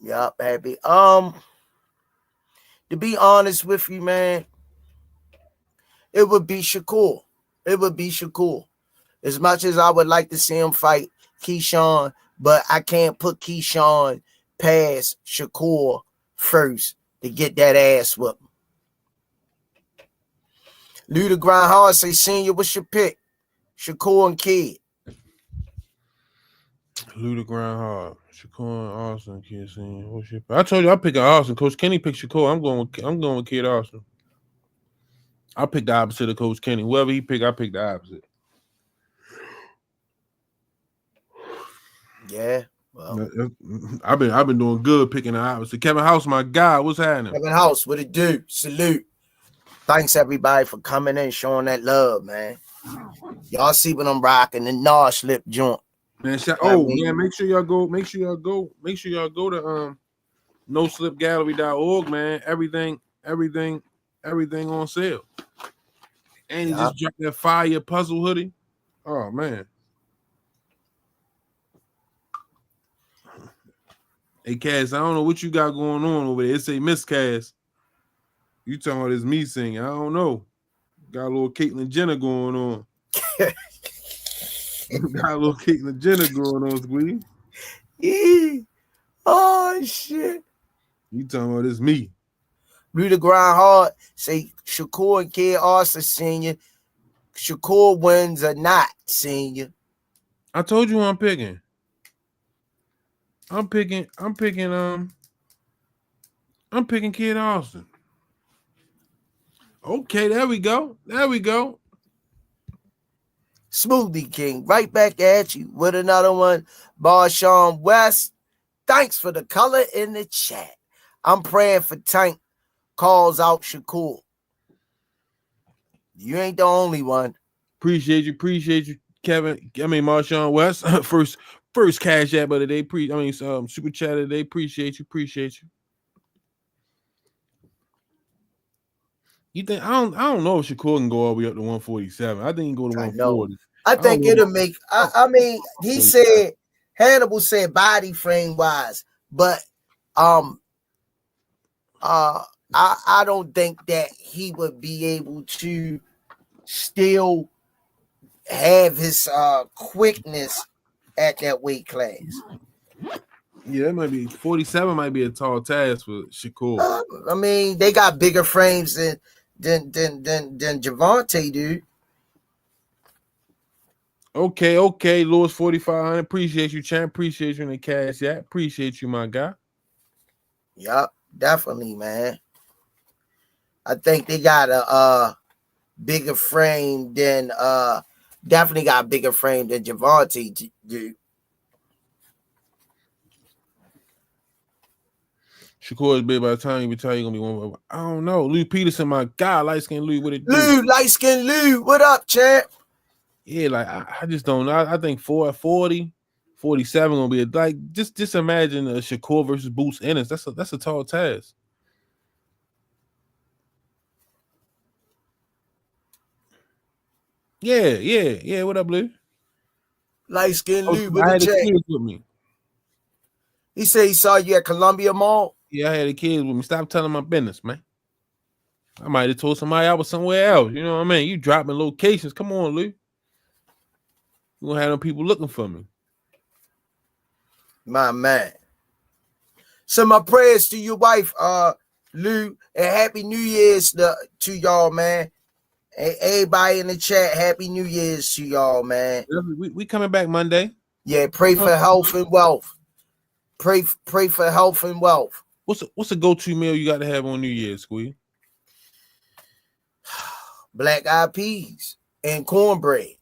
Yup, happy. To be honest with you, man, it would be Shakur. As much as I would like to see him fight Keyshawn, but I can't put Keyshawn past Shakur first to get that ass whooped. Lou the Grind Hard say, Senior, what's your pick? Shakur and Kid. Lou the Grind Hard. Shakur and Austin, Kid Senior. What's your pick? I told you I'm picking Austin. Coach Kenny picked Shakur. I'm going with Kid Austin. I picked the opposite of Coach Kenny. Whoever he picked, I picked the opposite. Yeah. Well, I've been doing good picking the opposite. Kevin House, my guy, what's happening? Kevin House, what it do? Salute. Thanks everybody for coming in, showing that love, man. Y'all see what I'm rocking, the Nas slip joint. Man, Yeah, make sure y'all go to noslipgallery.org, man. Everything on sale. And he just dropped that fire puzzle hoodie. Oh man. Hey Cass, I don't know what you got going on over there. It's a Miss Cass. You talking about this me singing? I don't know. Got a little Caitlyn Jenner going on. Got a little Caitlyn Jenner going on, Squeeze. Oh shit. You talking about this me? Blue to grind hard. Say Shakur and Kid Austin senior. Shakur wins or not senior. I told you who I'm picking. I'm picking Kid Austin. Okay, there we go. Smoothie King, right back at you with another one. Barshawn West, thanks for the color in the chat. I'm praying for Tank. Calls out Shakur. You ain't the only one. Appreciate you, Kevin. Marshawn West. first cash app of the day. Super chat of the day. Appreciate you. You think I don't know if Shakur can go all the way up to 147. I think he can go to 140. I think it'll make. I mean, he said Hannibal said body frame wise, but I don't think that he would be able to still have his quickness at that weight class. Yeah, that might be 47. Might be a tall task for Shakur. I mean, they got bigger frames than Javante, dude. Okay, Lewis 4,500. Appreciate you, champ. Appreciate you in the cash. Yeah, appreciate you, my guy. Yup, definitely, man. I think they got a bigger frame than definitely got a bigger frame than Javante, dude. Shakur is big by the time you retire, you're gonna be one. I don't know. Lou Peterson, my guy, light skin Lou, what it do? Lou, light skin Lou, what up, champ? Yeah, like I just don't know. I think 40, 47 gonna be like just imagine a Shakur versus Boots Ennis. That's a tall task. Yeah. What up, Lou? Light skin Lou with I the had the check. kids with me. He said he saw you at Columbia Mall. Yeah, I had the kids with me. Stop telling my business, man. I might have told somebody I was somewhere else. You know what I mean? You dropping locations. Come on, Lou. You gonna have them people looking for me. My man. So my prayers to your wife, Lou, and happy New Year's to y'all, man. And everybody in the chat, happy New Year's to y'all, man. We coming back Monday. Yeah, pray for health and wealth. Pray for health and wealth. What's a go-to meal you got to have on New Year's, Squeeze? Black eyed peas and cornbread.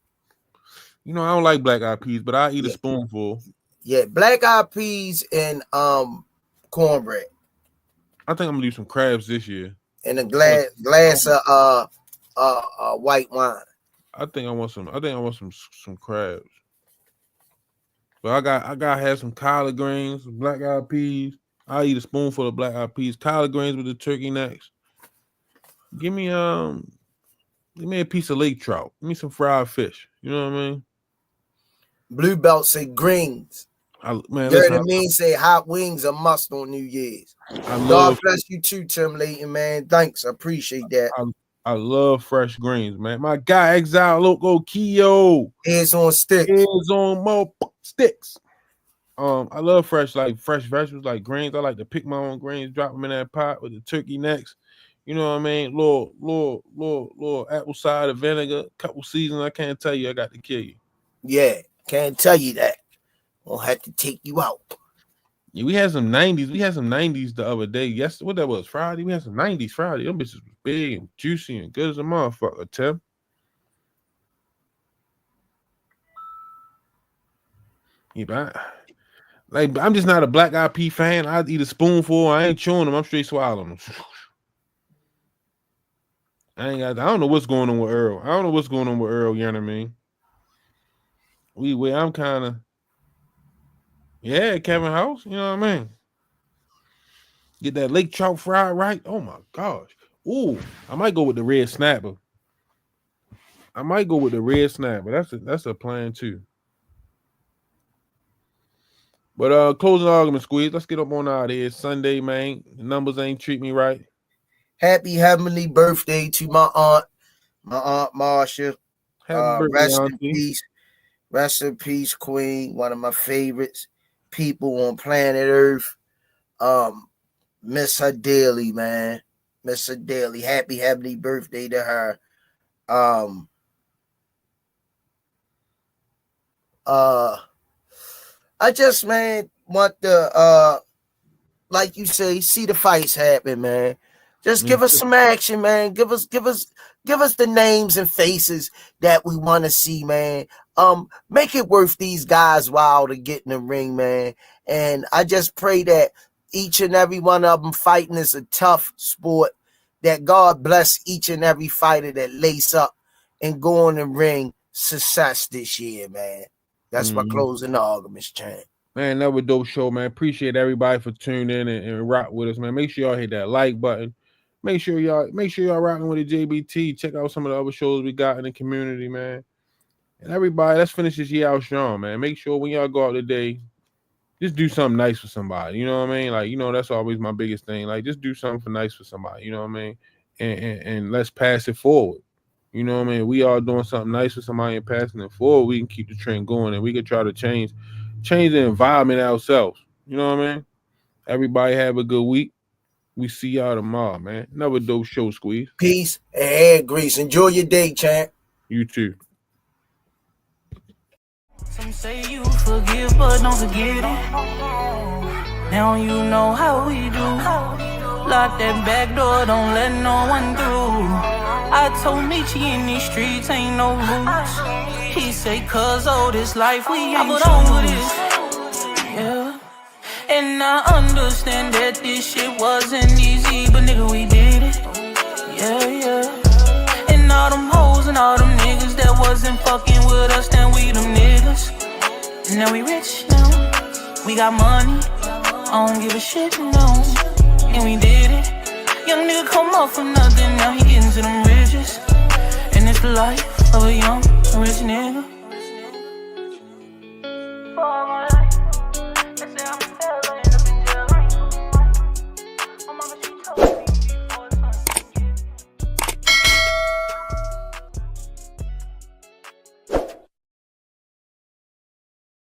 You know, I don't like black eyed peas, but I eat a spoonful. Yeah, black eyed peas and cornbread. I think I'm gonna do some crabs this year. And a glass of white wine. I think I want some crabs. But I gotta have some collard greens, some black eyed peas. I'll eat a spoonful of black eyed peas, collard greens with the turkey necks. Give me a piece of lake trout. Give me some fried fish. You know what I mean? Blue belt say greens. Dirty Mean say hot wings a must on New Year's. God bless you too, Tim Layton, man. Thanks. I appreciate that. I love fresh greens, man. My guy, Exile Loco Keo. Heads on sticks. Heads on more sticks. I love fresh vegetables like greens. I like to pick my own greens, drop them in that pot with the turkey necks. You know what I mean? Little apple cider vinegar, couple seasons. I can't tell you I got to kill you. Yeah, can't tell you that. We'll have to take you out. Yeah, we had some 90s. We had some 90s the other day. Yes, what that was? Friday. We had some 90s Friday. Them bitches was big and juicy and good as a motherfucker, Tim. Yeah, but Like, I'm just not a Black Eyed Peas fan. I'd eat a spoonful. I ain't chewing them. I'm straight swallowing them. I don't know what's going on with Earl. You know what I mean? I'm kind of, yeah, Kevin House, you know what I mean? Get that lake trout fried right. Oh my gosh. Ooh, I might go with the red snapper. That's a plan too. But closing argument, Squeeze. Let's get up on out of here. It's Sunday, man. The numbers ain't treat me right. Happy heavenly birthday to my aunt Marsha. Happy birthday, auntie. Rest in peace, Queen. One of my favorites people on planet Earth. Miss her dearly, man. Miss her dearly. Happy heavenly birthday to her. I just, man, want to like you say, see the fights happen, man. Just give us some action, man. Give us the names and faces that we want to see, man. Make it worth these guys' while to get in the ring, man. And I just pray that each and every one of them fighting is a tough sport, that God bless each and every fighter that lace up and go in the ring success this year, man. That's my closing arguments, Chan. Man, that was a dope show, man. Appreciate everybody for tuning in and rock with us, man. Make sure y'all hit that like button. Make sure y'all rocking with the JBT. Check out some of the other shows we got in the community, man. And everybody, let's finish this year out strong, man. Make sure when y'all go out today, just do something nice for somebody. You know what I mean? Like, you know, that's always my biggest thing. Like, just do something nice for somebody. You know what I mean? And let's pass it forward. You know what I mean? We all doing something nice for somebody and passing it forward. We can keep the trend going, and we can try to change the environment ourselves. You know what I mean? Everybody have a good week. We see y'all tomorrow, man. Another dope show, Squeeze. Peace and hair grease. Enjoy your day, champ. You too. Some say you forgive, but don't forget it. Now you know how we do. Lock that back door, don't let no one through. I told Nietzsche in these streets ain't no rules. He say, cause all this life we ain't over this. Yeah. And I understand that this shit wasn't easy, but nigga, we did it. Yeah, yeah. And all them hoes and all them niggas that wasn't fucking with us, then we them niggas. And now we rich now. We got money. I don't give a shit, no. And we did it. Young nigga come up from nothing, now he getting to them riches. And it's the life of a young rich nigga.